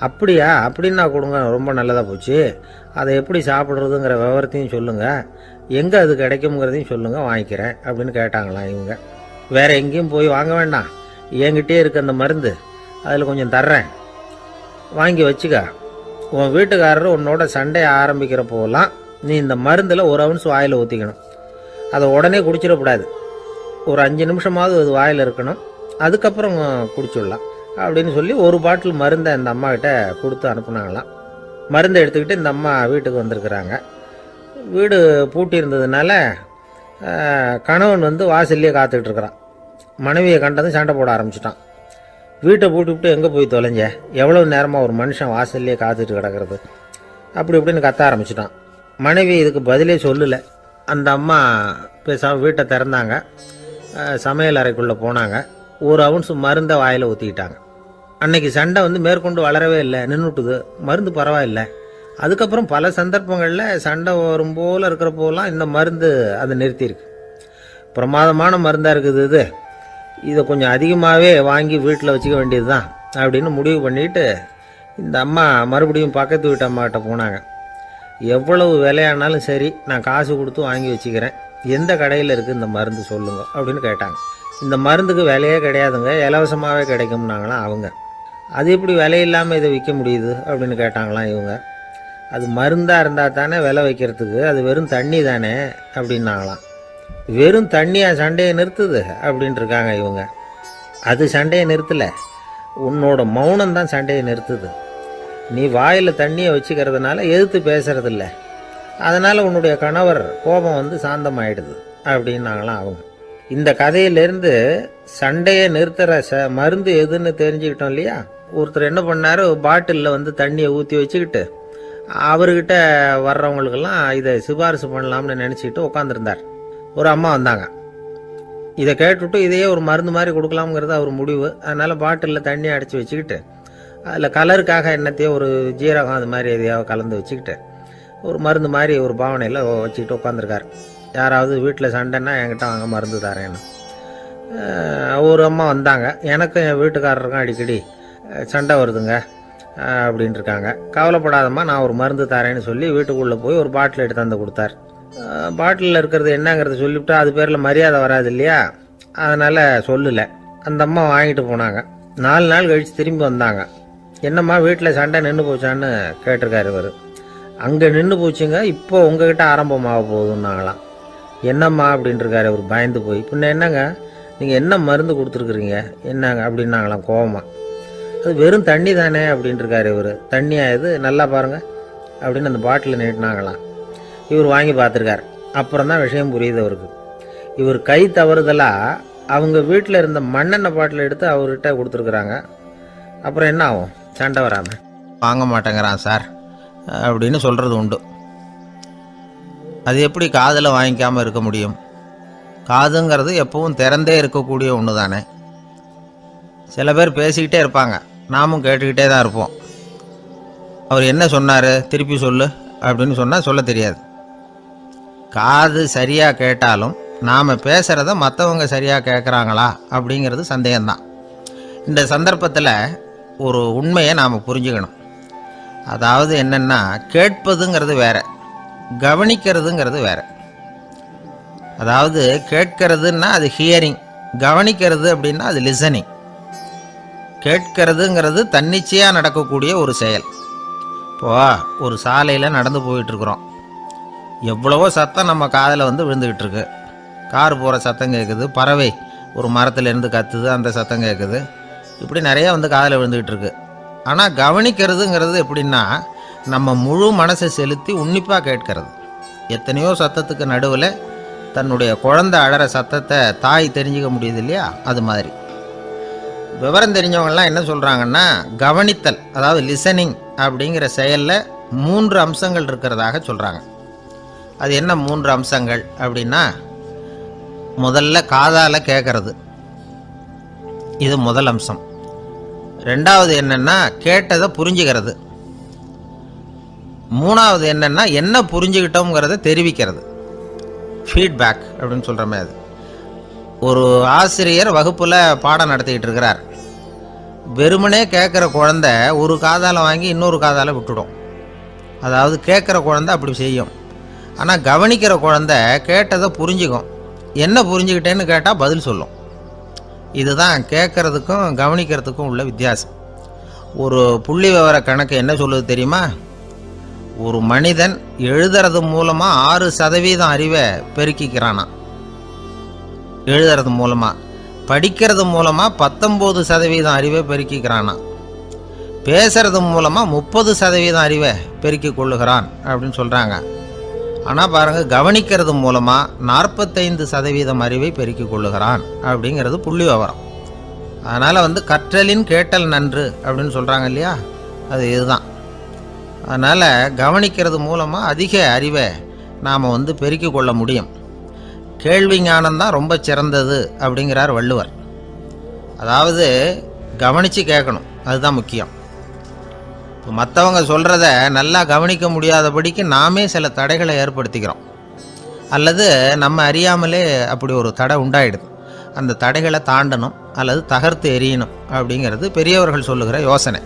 அப்படியா, அப்படின்னா கொடுங்க, ரொம்ப நல்லதாக போச்சு. அதை எப்படி சாப்பிட்றதுங்கிற விவரத்தையும் சொல்லுங்கள், எங்கே அது கிடைக்குங்கிறதையும் சொல்லுங்கள், வாங்கிக்கிறேன் அப்படின்னு கேட்டாங்களாம் இவங்க. வேறு எங்கேயும் போய் வாங்க வேண்டாம், என்கிட்டே இருக்க அந்த மருந்து அதில் கொஞ்சம் தர்றேன், வாங்கி வச்சுக்க. உன் வீட்டுக்காரர் உன்னோட சண்டையை ஆரம்பிக்கிற போகலாம் நீ இந்த மருந்தில் 1 ounce வாயில் ஊற்றிக்கணும். அதை உடனே குடிச்சிடக்கூடாது, ஒரு 5 நிமிஷமாவது அது வாயில் இருக்கணும், அதுக்கப்புறம் குடிச்சிடலாம் அப்படின்னு சொல்லி ஒரு பாட்டில் மருந்தை இந்த அம்மாக்கிட்ட கொடுத்து அனுப்புனாங்களாம். மருந்தை எடுத்துக்கிட்டு இந்த அம்மா வீட்டுக்கு வந்திருக்கிறாங்க. வீடு பூட்டி இருந்ததுனால கணவன் வந்து வாசல்லையே காத்துக்கிட்டு இருக்கிறான். மனைவியை கண்டதும் சண்டை போட ஆரம்பிச்சிட்டான். வீட்டை பூட்டிவிட்டு எங்கே போய் தொலைஞ்ச, எவ்வளோ நேரமாக ஒரு மனுஷன் வாசல்லையே காத்துட்டு கிடக்கிறது அப்படி இப்படின்னு கத்த ஆரம்பிச்சிட்டான். மனைவி இதுக்கு பதிலே சொல்லலை. அந்த அம்மா பேசாமல் வீட்டை திறந்தாங்க, சமையல் அறைக்குள்ளே போனாங்க. ஒரு அவுன்ஸ் மருந்தை வாயில் ஊற்றிக்கிட்டாங்க. அன்னைக்கு சண்டை மேற்கொண்டு வளரவே இல்லை, நின்றுட்டுது. மருந்து பரவாயில்ல. அதுக்கப்புறம் பல சந்தர்ப்பங்களில் சண்டை வரும் போல் இருக்கிற போலாம் இந்த மருந்து அதை நிறுத்தியிருக்கு. பிரமாதமான மருந்தாக இருக்குது இதை கொஞ்சம் அதிகமாகவே வாங்கி வீட்டில் வச்சுக்க வேண்டியது தான் அப்படின்னு முடிவு பண்ணிவிட்டு இந்த அம்மா மறுபடியும் பக்கத்து வீட்டு அம்மாக்கிட்ட போனாங்க. எவ்வளவு விலையானாலும் சரி, நான் காசு கொடுத்து வாங்கி வச்சுக்கிறேன், எந்த கடையில் இருக்குது இந்த மருந்து சொல்லுங்க அப்படின்னு கேட்டாங்க. இந்த மருந்துக்கு விலையே கிடையாதுங்க, இலவசமாகவே கிடைக்கும்னாங்களாம் அவங்க. அது எப்படி விலை இல்லாமல் இதை விற்க முடியுது அப்படின்னு கேட்டாங்களாம் இவங்க. அது மருந்தாக இருந்தால் தானே விலை வைக்கிறதுக்கு, அது வெறும் தண்ணி தானே அப்படின்னாங்களாம். வெறும் தண்ணியாக சண்டையை நிறுத்துது அப்படின்ட்டு இருக்காங்க இவங்க. அது சண்டையை நிறுத்தலை, உன்னோட மௌனம் தான் சண்டையை நிறுத்துது. நீ வாயில் தண்ணியை வச்சுக்கிறதுனால எதிர்த்து பேசுறதில்ல, அதனால் உன்னுடைய கணவர் கோபம் சாந்தமாயிடுது அப்படின்னாங்களாம் அவங்க. இந்த கதையிலேருந்து சண்டையை நிறுத்துகிற மருந்து எதுன்னு தெரிஞ்சுக்கிட்டோம் இல்லையா. ஒருத்தர் என்ன பண்ணார், பாட்டிலில் தண்ணியை ஊற்றி வச்சுக்கிட்டு அவர்கிட்ட வர்றவங்களுக்கெல்லாம் இதை சிபாரிசு பண்ணலாம்னு நினச்சிக்கிட்டு உட்காந்துருந்தார். ஒரு அம்மா வந்தாங்க. இதை கேட்டுவிட்டு இதையே ஒரு மருந்து மாதிரி கொடுக்கலாம்ங்கிறது அவர் முடிவு. அதனால் பாட்டிலில் தண்ணியை அடைச்சி வச்சுக்கிட்டு அதில் கலருக்காக என்னத்தையோ ஒரு ஜீரகம் அது மாதிரி எதையாவது கலந்து வச்சுக்கிட்டு ஒரு மருந்து மாதிரி ஒரு பாவனையில் வச்சுக்கிட்டு உட்காந்துருக்கார். யாராவது வீட்டில் சண்டைன்னா என்கிட்ட வாங்க மருந்து தரேன்னு. ஒரு அம்மா வந்தாங்க. எனக்கும் என் வீட்டுக்காரருக்கும் அடிக்கடி சண்டை வருதுங்க அப்படின்ட்டு இருக்காங்க. கவலைப்படாதம்மா, நான் ஒரு மருந்து தரேன்னு சொல்லி வீட்டுக்குள்ளே போய் ஒரு பாட்டில் எடுத்து வந்து கொடுத்தார். பாட்டிலில் இருக்கிறது என்னங்கிறத சொல்லிவிட்டு அது பேரில் மரியாதை வராது இல்லையா, அதனால் சொல்லலை. அந்த அம்மா வாங்கிட்டு போனாங்க. 4 நாள் கழித்து திரும்பி வந்தாங்க. என்னம்மா வீட்டில் சண்டை நின்று போச்சான்னு கேட்டிருக்காரு இவர். அங்கே நின்று போச்சுங்க, இப்போ உங்ககிட்ட ஆரம்பமாக போகுதுன்னாங்களாம். என்னம்மா அப்படின்ட்டுருக்காரு இவர் பயந்து போய். பின்ன என்னங்க, நீங்கள் என்ன மருந்து கொடுத்துருக்குறீங்க என்னங்க அப்படின்னாங்களாம் கோவமாக. அது வெறும் தண்ணி தானே அப்படின்ட்டுருக்காரு இவர். தண்ணியாக இது நல்லா பாருங்கள் அப்படின்னு அந்த பாட்டில் நீட்டினாங்களாம். இவர் வாங்கி பார்த்துருக்கார். அப்புறம் தான் விஷயம் புரியுது அவருக்கு. இவர் கை தவறுதலாக அவங்க வீட்டில் இருந்த மண்ணெண்ணெய் பாட்டில் எடுத்து அவர்கிட்ட கொடுத்துருக்குறாங்க. அப்புறம் என்ன ஆகும், சண்டை வராமல். வாங்க மாட்டேங்கிறான் சார் அப்படின்னு சொல்கிறது உண்டு. அது எப்படி காதில் வாங்கிக்காமல் இருக்க முடியும்? காதுங்கிறது எப்பவும் திறந்தே இருக்கக்கூடிய ஒன்று தானே. சில பேர் பேசிக்கிட்டே இருப்பாங்க, நாமும் கேட்டுக்கிட்டே தான் இருப்போம். அவர் என்ன சொன்னார் திருப்பி சொல்லு அப்படின்னு சொன்னால் சொல்ல தெரியாது. காது சரியாக கேட்டாலும் நாம் பேசுகிறத மற்றவங்க சரியாக கேட்குறாங்களா அப்படிங்கிறது சந்தேகம்தான். இந்த சந்தர்ப்பத்தில் ஒரு உண்மையை நாம் புரிஞ்சுக்கணும். அதாவது என்னென்னா, கேட்பதுங்கிறது வேற, கவனிக்கிறதுங்கிறது வேற. அதாவது கேட்கறதுன்னா அது ஹியரிங், கவனிக்கிறது அப்படின்னா அது லிசனிங். கேட்கறதுங்கிறது தன்னிச்சையாக நடக்கக்கூடிய ஒரு செயல். இப்போது ஒரு சாலையில் நடந்து போயிட்டுருக்குறோம். எவ்வளவோ சத்தம் நம்ம காதில் விழுந்துக்கிட்டு இருக்கு. கார் போகிற சத்தம் கேட்குது, பறவை ஒரு மரத்துலேருந்து கத்துது, அந்த சத்தம் கேட்குது. இப்படி நிறையா காதில் விழுந்துக்கிட்டு இருக்கு. ஆனால் கவனிக்கிறதுங்கிறது எப்படின்னா, நம்ம முழு மனசை செலுத்தி உன்னிப்பாக கேட்கறது. எத்தனையோ சத்தத்துக்கு நடுவில் தன்னுடைய குழந்தை அழற சத்தத்தை தாய் தெரிஞ்சிக்க முடியுது இல்லையா, அது மாதிரி. விவரம் தெரிஞ்சவங்கலாம் என்ன சொல்கிறாங்கன்னா, கவனித்தல் அதாவது லிசனிங் அப்படிங்கிற செயலில் 3 அம்சங்கள் இருக்கிறதாக சொல்கிறாங்க. அது என்ன 3 அம்சங்கள் அப்படின்னா, முதல்ல காதால் கேட்கறது, இது முதல் அம்சம். ரெண்டாவது என்னென்னா கேட்டதை புரிஞ்சுக்கிறது. மூணாவது என்னென்னா என்ன புரிஞ்சுக்கிட்டோங்கிறத தெரிவிக்கிறது, ஃபீட்பேக் அப்படின்னு சொல்கிற மாதிரி. ஒரு ஆசிரியர் வகுப்பில் பாடம் நடத்திக்கிட்டு இருக்கிறார். வெறுமனே கேட்குற குழந்தை ஒரு காதால் வாங்கி இன்னொரு காதால் விட்டுடும். அதாவது கேட்குற குழந்தை அப்படி செய்யும். ஆனால் கவனிக்கிற குழந்தை கேட்டதை புரிஞ்சுக்கும். என்ன புரிஞ்சுக்கிட்டேன்னு கேட்டால் பதில் சொல்லும். இதுதான் கேட்குறதுக்கும் கவனிக்கிறதுக்கும் உள்ள வித்தியாசம். ஒரு புள்ளி விவர கணக்கு என்ன சொல்லுது தெரியுமா? ஒரு மனிதன் எழுதுறது மூலமாக 6% அறிவை பெருக்கிக்கிறானா. எழுதுறது மூலமாக. படிக்கிறது மூலமாக 19% அறிவை பெருக்கிக்கிறானா. பேசுறது மூலமாக 30% அறிவை பெருக்கி கொள்ளுகிறான் அப்படின்னு சொல்கிறாங்க. ஆனால் பாருங்கள், கவனிக்கிறது மூலமாக 45% அறிவை பெருக்கி கொள்ளுகிறான் அப்படிங்கிறது புள்ளி விவரம். அதனால் கற்றலின் கேட்டல் நன்று அப்படின்னு சொல்கிறாங்க இல்லையா, அது இதுதான். அதனால் கவனிக்கிறது மூலமாக அதிக அறிவை நாம் பெருக்கி கொள்ள முடியும். கேள்வி ஞானம்தான் ரொம்ப சிறந்தது அப்படிங்கிறார் வள்ளுவர். அதாவது கவனித்து கேட்கணும், அதுதான் முக்கியம். மற்றவங்க சொல்கிறத நல்லா கவனிக்க முடியாதபடிக்கு நாமே சில தடைகளை ஏற்படுத்திக்கிறோம், அல்லது நம்ம அறியாமலே அப்படி ஒரு தடை உண்டாயிடுது. அந்த தடைகளை தாண்டணும் அல்லது தகர்த்து எறியணும் அப்படிங்கிறது பெரியவர்கள் சொல்லுகிற யோசனை.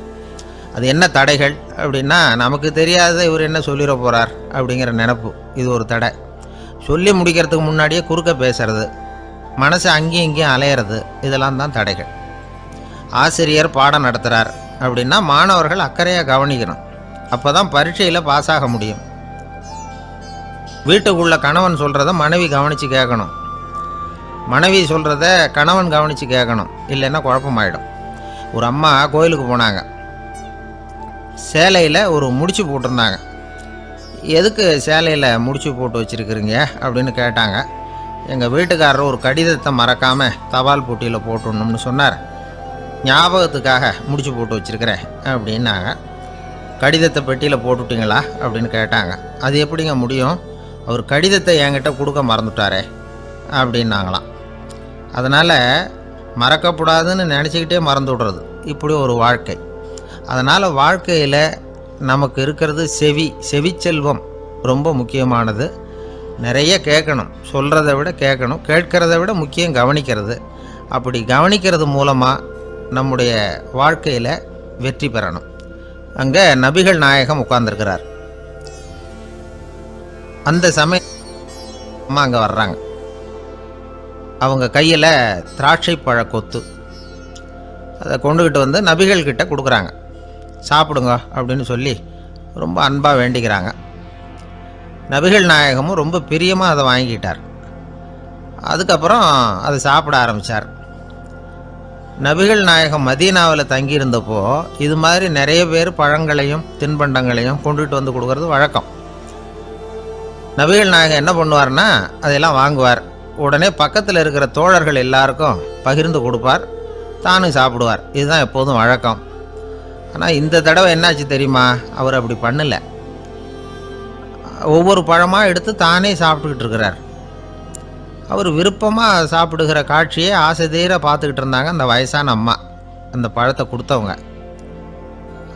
அது என்ன தடைகள் அப்படின்னா, நமக்கு தெரியாத இவர் என்ன சொல்லிட போகிறார் அப்படிங்கிற நினப்பு, இது ஒரு தடை. சொல்லி முடிக்கிறதுக்கு முன்னாடியே குறுக்க பேசுறது, மனசு அங்கேயும் இங்கேயும் அலையிறது, இதெல்லாம் தான் தடைகள். ஆசிரியர் பாடம் நடத்துகிறார் அப்படின்னா மாணவர்கள் அக்கறையாக கவனிக்கணும், அப்போ தான் பரீட்சையில் பாஸ் ஆக முடியும். வீட்டுக்குள்ள கணவன் சொல்கிறத மனைவி கவனித்து கேட்கணும், மனைவி சொல்கிறத கணவன் கவனித்து கேட்கணும், இல்லைன்னா குழப்பமாயிடும். ஒரு அம்மா கோயிலுக்கு போனாங்க, சேலையில் ஒரு முடிச்சு போட்டிருந்தாங்க. எதுக்கு சேலையில் முடிச்சு போட்டு வச்சுருக்குறீங்க அப்படின்னு கேட்டாங்க. எங்கள் வீட்டுக்காரர் ஒரு கடிதத்தை மறக்காமல் தபால் போட்டியில் போட்டுடணும்னு சொன்னார், ஞாபகத்துக்காக முடிச்சு போட்டு வச்சுருக்கிறேன் அப்படின்னாங்க. கடிதத்தை பெட்டியில் போட்டுட்டிங்களா அப்படின்னு கேட்டாங்க. அது எப்படிங்க முடியும், அவர் கடிதத்தை என்கிட்ட கொடுக்க மறந்துட்டாரே அப்படின்னாங்களாம். அதனால் மறக்கப்படாதுன்னு நினச்சிக்கிட்டே மறந்து விடுறது, இப்படி ஒரு வாழ்க்கை. அதனால் வாழ்க்கையில் நமக்கு இருக்கிறது செவிச்செல்வம் ரொம்ப முக்கியமானது. நிறைய கேட்கணும், சொல்கிறத விட கேட்கணும், கேட்கிறத விட முக்கியம் கவனிக்கிறது. அப்படி கவனிக்கிறது மூலமாக நம்முடைய வாழ்க்கையில் வெற்றி பெறணும். அங்கே நபிகள் நாயகம் உட்கார்ந்துருக்கிறார். அந்த சமயம் அம்மா அங்கே வர்றாங்க. அவங்க கையில் திராட்சை பழ கொத்து, அதை கொண்டுக்கிட்டு வந்து நபிகள்கிட்ட கொடுக்குறாங்க. சாப்பிடுங்க அப்படின்னு சொல்லி ரொம்ப அன்பாக வேண்டிக்கிறாங்க. நபிகள் நாயகமும் ரொம்ப பிரியமாக அதை வாங்கிக்கிட்டார். அதுக்கப்புறம் அதை சாப்பிட ஆரம்பித்தார். நபிகள் நாயகம் மதீனாவில் தங்கியிருந்தப்போ இது மாதிரி நிறைய பேர் பழங்களையும் தின்பண்டங்களையும் கொண்டுகிட்டு வந்து கொடுக்கறது வழக்கம். நபிகள் நாயகம் என்ன பண்ணுவார்னா, அதையெல்லாம் வாங்குவார். உடனே பக்கத்தில் இருக்கிற தோழர்கள் எல்லாருக்கும் பகிர்ந்து கொடுப்பார், தானும் சாப்பிடுவார். இதுதான் எப்போதும் வழக்கம். ஆனால் இந்த தடவை என்னாச்சு தெரியுமா, அவர் அப்படி பண்ணலை. ஒவ்வொரு பழமாக எடுத்து தானே சாப்பிட்டுக்கிட்டு இருக்கிறார். அவர் விருப்பமாக சாப்பிடுகிற காட்சியை ஆசை தீர பார்த்துக்கிட்டு இருந்தாங்க அந்த வயசான அம்மா, அந்த பழத்தை கொடுத்தவங்க.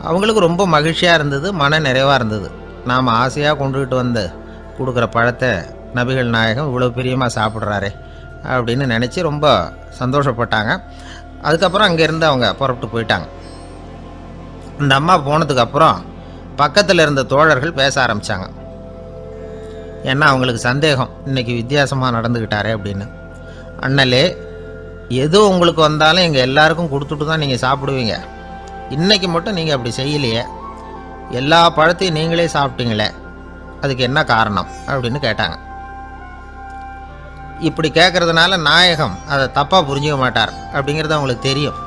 அவங்களுக்கு ரொம்ப மகிழ்ச்சியாக இருந்தது, மன நிறைவாக இருந்தது. நாம் ஆசையாக கொண்டுகிட்டு வந்து கொடுக்குற பழத்தை நபிகள் நாயகம் இவ்வளோ பிரியமாக சாப்பிட்றாரே அப்படின்னு நினச்சி ரொம்ப சந்தோஷப்பட்டாங்க. அதுக்கப்புறம் அங்கேருந்து அவங்க புறப்பட்டு போயிட்டாங்க. அந்த அம்மா போனதுக்கப்புறம் பக்கத்தில் இருந்த தோழர்கள் பேச ஆரம்பித்தாங்க. ஏன்னா அவங்களுக்கு சந்தேகம், இன்றைக்கி வித்தியாசமாக நடந்துக்கிட்டாரே அப்படின்னு. அண்ணலே, எது உங்களுக்கு வந்தாலும் எங்கள் எல்லாருக்கும் கொடுத்துட்டு தான் நீங்கள் சாப்பிடுவீங்க, இன்றைக்கி மட்டும் நீங்கள் அப்படி செய்யலையே, எல்லா பழத்தையும் நீங்களே சாப்பிட்டீங்களே, அதுக்கு என்ன காரணம் அப்படின்னு கேட்டாங்க. இப்படி கேட்குறதுனால நாயகம் அதை தப்பாக புரிஞ்சிக்க மாட்டார் அப்படிங்கிறது அவங்களுக்கு தெரியும்.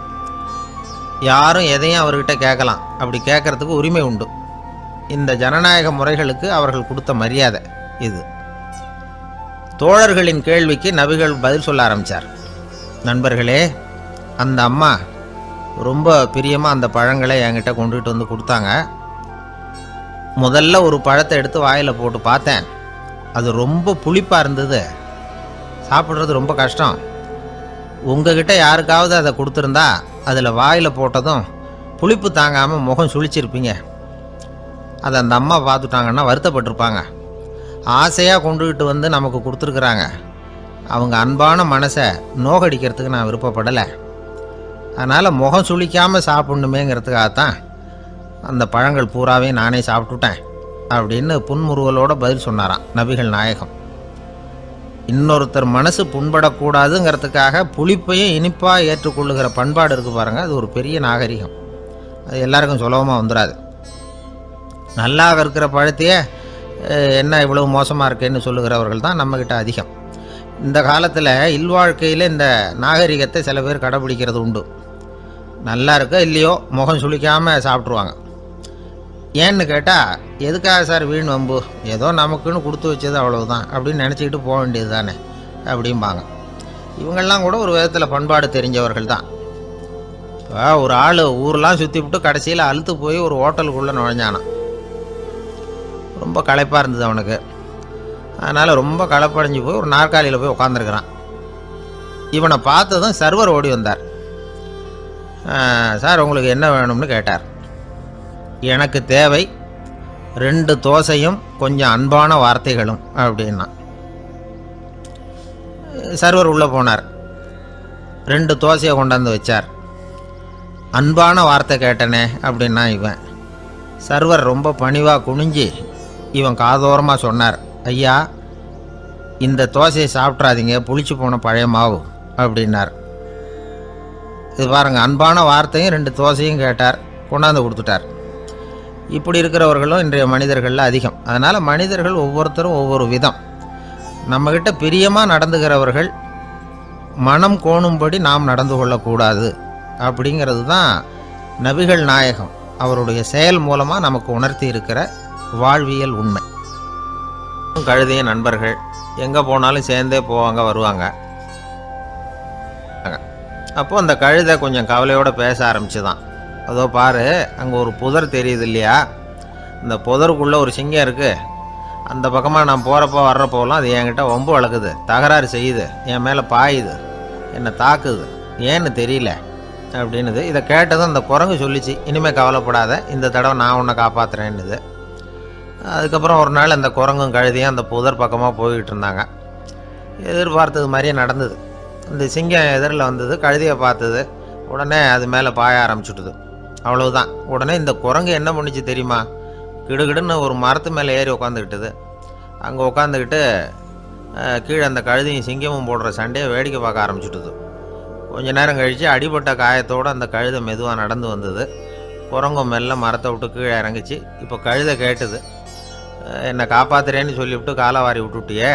யாரும் எதையும் அவர்கிட்ட கேட்கலாம், அப்படி கேட்குறதுக்கு உரிமை உண்டு. இந்த ஜனநாயக முறைகளுக்கு அவர்கள் கொடுத்த மரியாதை இது. தோழர்களின் கேள்விக்கு நபிகள் பதில் சொல்ல ஆரம்பித்தார். நண்பர்களே, அந்த அம்மா ரொம்ப பிரியமாக அந்த பழங்களை என்கிட்ட கொண்டுகிட்டு வந்து கொடுத்தாங்க. முதல்ல ஒரு பழத்தை எடுத்து வாயில் போட்டு பார்த்தேன், அது ரொம்ப புளிப்பாக இருந்தது, சாப்பிட்றது ரொம்ப கஷ்டம். உங்ககிட்ட யாருக்காவது அதை கொடுத்துருந்தா அதில் வாயில் போட்டதும் புளிப்பு தாங்காமல் முகம் சுழிச்சிருப்பீங்க. அதை அந்த அம்மா பார்த்துட்டாங்கன்னா வருத்தப்பட்டிருப்பாங்க. ஆசையாக கொண்டுகிட்டு வந்து நமக்கு கொடுத்துருக்குறாங்க, அவங்க அன்பான மனசை நோகடிக்கிறதுக்கு நான் விருப்பப்படலை. அதனால் முகம் சுளிக்காமல் சாப்பிட்ணுமேங்கிறதுக்காகத்தான் அந்த பழங்கள் பூராவே நானே சாப்பிட்டுட்டேன் அப்படின்னு புன்முறுவலோடு பதில் சொன்னாராம் நபிகள் நாயகம். இன்னொருத்தர் மனசு புண்படக்கூடாதுங்கிறதுக்காக புளிப்பையும் இனிப்பாக ஏற்றுக்கொள்ளுகிற பண்பாடு இருக்குது பாருங்கள், அது ஒரு பெரிய நாகரிகம். அது எல்லாருக்கும் சுலபமாக வந்துடாது. நல்லா இருக்கிற பழத்தையே என்ன இவ்வளவு மோசமாக இருக்கேன்னு சொல்லுகிறவர்கள் தான் நம்மக்கிட்ட அதிகம். இந்த காலத்தில் இல்வாழ்க்கையில் இந்த நாகரிகத்தை சில பேர் கடைப்பிடிக்கிறது உண்டு. நல்லா இருக்கோ இல்லையோ முகம் சுளிக்காமல் சாப்பிட்ருவாங்க. ஏன்னு கேட்டால், எதுக்காக சார் வீண் வம்பு, ஏதோ நமக்குன்னு கொடுத்து வச்சது அவ்வளவுதான் அப்படின்னு நினச்சிக்கிட்டு போக வேண்டியது தானே அப்படிம்பாங்க. இவங்கெல்லாம் கூட ஒரு விதத்தில் பண்பாடு தெரிஞ்சவர்கள் தான். இப்போ ஒரு ஆள் ஊரெலாம் சுற்றி விட்டு கடைசியில் அழுத்து போய் ஒரு ஹோட்டலுக்குள்ளே நுழைஞ்சானான். ரொம்ப களைப்பாக இருந்தது அவனுக்கு. அதனால் ரொம்ப களைப்படைஞ்சு போய் ஒரு நாற்காலியில் போய் உட்காந்துருக்கிறான். இவனை பார்த்ததும் சர்வர் ஓடி வந்தார். சார் உங்களுக்கு என்ன வேணும்னு கேட்டார். எனக்கு தேவை 2 தோசையும் கொஞ்சம் அன்பான வார்த்தைகளும் அப்படின்னா. சர்வர் உள்ளே போனார், 2 தோசையை கொண்டாந்து வச்சார். அன்பான வார்த்தை கேட்டனே அப்படின்னா இவன். சர்வர் ரொம்ப பணிவாக குனிஞ்சி இவன் காதோரமாக சொன்னார், ஐயா இந்த தோசையை சாப்பிட்றாதீங்க, புளிச்சு போன பழைய மாவு அப்படின்னார். இது பாருங்கள், அன்பான வார்த்தையும் 2 தோசையும் கேட்டார், கொண்டாந்து கொடுத்துட்டார். இப்படி இருக்கிறவர்களும் இன்றைய மனிதர்களில் அதிகம். அதனால் மனிதர்கள் ஒவ்வொருத்தரும் ஒவ்வொரு விதம். நம்மக்கிட்ட பிரியமாக நடந்துகிறவர்கள் மனம் கோணும்படி நாம் நடந்து கொள்ளக்கூடாது அப்படிங்கிறது தான் நபிகள் நாயகம் அவருடைய செயல் மூலமாக நமக்கு உணர்த்தி இருக்கிற வாழ்வியல் உண்மை. கழுதைய நண்பர்கள் எங்கே போனாலும் சேர்ந்தே போவாங்க வருவாங்க. அப்போது அந்த கழுதை கொஞ்சம் கவலையோடு பேச ஆரம்பிச்சுதான். அதோ பாரு, அங்கே ஒரு புதர் தெரியுது இல்லையா, இந்த புதருக்குள்ளே ஒரு சிங்கம் இருக்குது. அந்த பக்கமாக நான் போகிறப்போ வர்றப்போலாம் அது என்கிட்ட வம்பு வளர்க்குது, தகராறு செய்யுது, என் மேலே பாயுது, என்னை தாக்குது, ஏன்னு தெரியல அப்படின்னுது. இதை கேட்டதும் அந்த குரங்கு சொல்லிச்சு, இனிமேல் கவலைப்படாத, இந்த தடவை நான் உன்னை காப்பாற்றுறேன்னுது. அதுக்கப்புறம் ஒரு நாள் அந்த குரங்கும் கழுதியும் அந்த புதர் பக்கமாக போய்கிட்டு இருந்தாங்க. எதிர்பார்த்தது மாதிரியே நடந்தது. இந்த சிங்கம் எதிரில் வந்தது, கழுதியை பார்த்தது, உடனே அது மேலே பாய ஆரம்பிச்சுட்டுது. அவ்வளவுதான். உடனே இந்த குரங்கு என்ன பண்ணிச்சு தெரியுமா, கிடுகிடுன்னு ஒரு மரத்து மேலே ஏறி உட்காந்துக்கிட்டுது. அங்கே உட்காந்துக்கிட்டு கீழே அந்த கழுதையும் சிங்கமும் போடுற சண்டையை வேடிக்கை பார்க்க ஆரம்பிச்சுட்டுது. கொஞ்ச நேரம் கழித்து அடிபட்ட காயத்தோடு அந்த கழுதை மெதுவாக நடந்து வந்தது. குரங்கும் மெல்ல மரத்தை விட்டு கீழே இறங்கிச்சு. இப்போ கழுதை கேட்டுது, என்னை காப்பாற்றுறேன்னு சொல்லிவிட்டு காலை வாரி விட்டுட்டியே,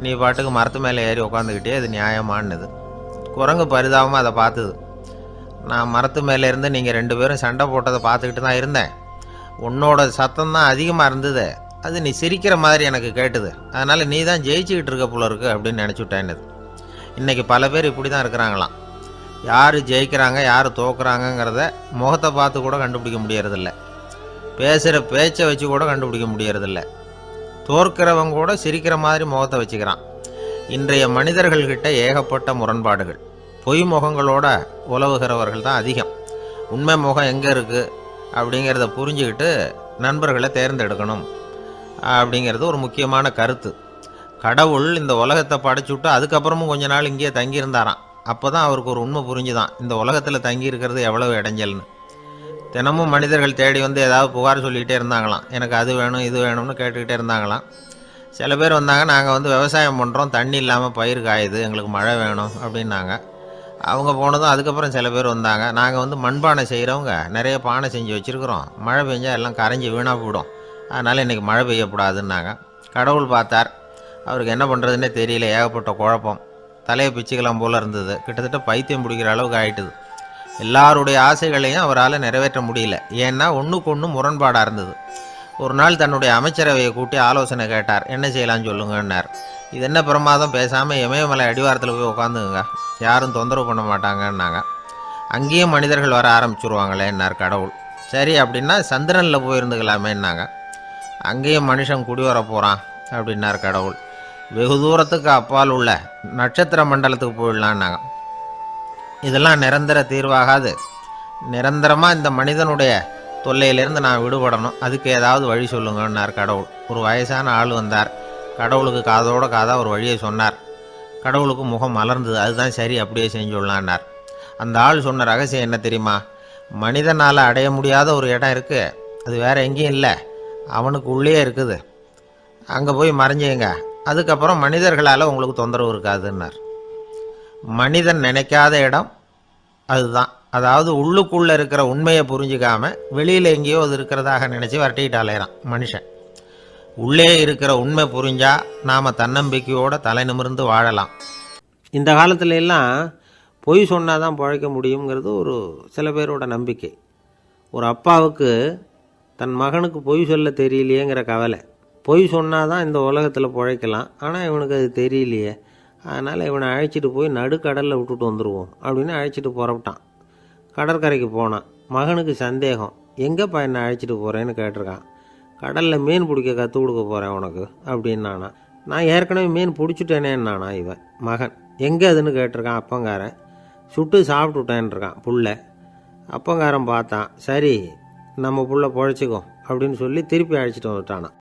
நீ பாட்டுக்கு மரத்து மேலே ஏறி உட்காந்துக்கிட்டே, அது நியாயமானது. குரங்கு பரிதாபமாக அதை பார்த்துது. நான் மரத்து மேலே இருந்து நீங்கள் 2 பேரும் சண்டை போட்டதை பார்த்துக்கிட்டு தான் இருந்தேன். உன்னோட சத்தம் தான் அதிகமாக இருந்தது, அது நீ சிரிக்கிற மாதிரி எனக்கு கேட்டுது, அதனால் நீ தான் ஜெயிச்சுக்கிட்டு இருக்க போல இருக்கு அப்படின்னு நினச்சிவிட்டேன்னுது. இன்றைக்கி பல பேர் இப்படி தான் இருக்கிறாங்களாம். யார் ஜெயிக்கிறாங்க யார் தோக்குறாங்கங்கிறத முகத்தை பார்த்து கூட கண்டுபிடிக்க முடியறதில்ல, பேசுகிற பேச்சை வச்சு கூட கண்டுபிடிக்க முடியறதில்ல. தோற்கிறவங்க கூட சிரிக்கிற மாதிரி முகத்தை வச்சுக்கிறான். இன்றைய மனிதர்கள்கிட்ட ஏகப்பட்ட முரண்பாடுகள். பொய் முகங்களோட உலவுகிறவர்கள் தான் அதிகம். உண்மை முகம் எங்கே இருக்குது அப்படிங்கிறத புரிஞ்சுக்கிட்டு நண்பர்களை தேர்ந்தெடுக்கணும் அப்படிங்கிறது ஒரு முக்கியமான கருத்து. கடவுள் இந்த உலகத்தை படைச்சுட்டு அதுக்கப்புறமும் கொஞ்ச நாள் இங்கேயே தங்கியிருந்தாராம். அப்போ தான் அவருக்கு ஒரு உண்மை புரிஞ்சுதான், இந்த உலகத்தில் தங்கி இருக்கிறது எவ்வளவு இடைஞ்சல்னு. தினமும் மனிதர்கள் தேடி வந்து ஏதாவது புகார் சொல்லிக்கிட்டே இருந்தாங்களாம், எனக்கு அது வேணும் இது வேணும்னு கேட்டுக்கிட்டே இருந்தாங்களாம். சில பேர் வந்தாங்க, நாங்கள் வந்து விவசாயம் பண்ணுறோம், தண்ணி இல்லாமல் பயிர் காயுது, எங்களுக்கு மழை வேணும் அப்படின்னாங்க. அவங்க போனதும் அதுக்கப்புறம் சில பேர் வந்தாங்க, நாங்கள் வந்து மண்பானை செய்கிறவங்க நிறைய பானை செஞ்சு வச்சுருக்குறோம், மழை பெஞ்சால் எல்லாம் கரைஞ்சி வீணாக போயிடும், அதனால் இன்றைக்கி மழை பெய்யக்கூடாதுன்னாங்க. கடவுள் பார்த்தார், அவருக்கு என்ன பண்ணுறதுன்னே தெரியல, ஏகப்பட்ட குழப்பம், தலையை பிச்சுக்கலாம் போல் இருந்தது, கிட்டத்தட்ட பைத்தியம் பிடிக்கிற அளவுக்கு ஆகிட்டுது. எல்லாருடைய ஆசைகளையும் அவரால் நிறைவேற்ற முடியல, ஏன்னா ஒன்றுக்கு ஒன்று முரண்பாடாக இருந்தது. ஒரு நாள் தன்னுடைய அமைச்சரவையை கூட்டி ஆலோசனை கேட்டார், என்ன செய்யலான்னு சொல்லுங்கன்னார். இது என்ன பிரமாதம், பேசாமல் இமயமலை அடிவாரத்தில் போய் உட்காந்துங்க, யாரும் தொந்தரவு பண்ண மாட்டாங்கன்னாங்க. அங்கேயும் மனிதர்கள் வர ஆரம்பிச்சுருவாங்களேன்னார் கடவுள். சரி அப்படின்னா சந்திரனில் போயிருந்துக்கலாமேன்னாங்க. அங்கேயும் மனுஷன் குடி வர போகிறான் அப்படின்னார் கடவுள். வெகு தூரத்துக்கு அப்பால் உள்ள நட்சத்திர மண்டலத்துக்கு போயிடலான்னாங்க. இதெல்லாம் நிரந்தர தீர்வாகாது, நிரந்தரமாக இந்த மனிதனுடைய தொல்லையிலேருந்து நான் விடுபடணும், அதுக்கு ஏதாவது வழி சொல்லுங்கன்னார் கடவுள். ஒரு வயசான ஆள் வந்தார், கடவுளுக்கு காதோட காதாக ஒரு வழியை சொன்னார். கடவுளுக்கு முகம் மலர்ந்தது, அதுதான் சரி, அப்படியே செஞ்சுடலான்னார். அந்த ஆள் சொன்ன ரகசியம் என்ன தெரியுமா, மனிதனால் அடைய முடியாத ஒரு இடம் இருக்குது, அது வேறு எங்கேயும் இல்லை, அவனுக்கு உள்ளே இருக்குது, அங்கே போய் மறைஞ்சிங்க, அதுக்கப்புறம் மனிதர்களால் உங்களுக்கு தொந்தரவு இருக்காதுன்னார். மனிதன் நினைக்காத இடம் அதுதான். அதாவது உள்ளுக்குள்ளே இருக்கிற உண்மையை புரிஞ்சிக்காம வெளியில் எங்கேயோ அது இருக்கிறதாக நினச்சி வரட்டிக்கிட்டு அலையிறான் மனுஷன். உள்ளே இருக்கிற உண்மை புரிஞ்சால் நாம் தன்னம்பிக்கையோடு தலை நிமிர்ந்து வாழலாம். இந்த காலத்துல எல்லாம் பொய் சொன்னால் தான் பிழைக்க முடியுங்கிறது ஒரு சில பேரோட நம்பிக்கை. ஒரு அப்பாவுக்கு தன் மகனுக்கு பொய் சொல்ல தெரியலையேங்கிற கவலை. பொய் சொன்னால் தான் இந்த உலகத்தில் பிழைக்கலாம், ஆனால் இவனுக்கு அது தெரியலையே, அதனால் இவனை அழைச்சிட்டு போய் நடுக்கடலில் விட்டுட்டு வந்துடுவோம் அப்படின்னு அழைச்சிட்டு புறப்பட்டான். கடற்கரைக்கு போனான். மகனுக்கு சந்தேகம், எங்கேப்பா என்னை அழைச்சிட்டு போகிறேன்னு கேட்டிருக்கான். கடலில் மீன் பிடிக்க கற்றுக் கொடுக்க போகிறேன் உனக்கு அப்படின்னானா. நான் ஏற்கனவே மீன் பிடிச்சிட்டேனேன்னானா இவன் மகன். எங்கே அதுன்னு கேட்டிருக்கான் அப்பங்காரன். சுட்டு சாப்பிட்டுட்டேன்ருக்கான் புள்ள. அப்பங்காரன் பார்த்தான், சரி நம்ம புள்ள பொழைச்சிக்கும் அப்படின்னு சொல்லி திருப்பி அழைச்சிட்டு வந்துட்டானான்.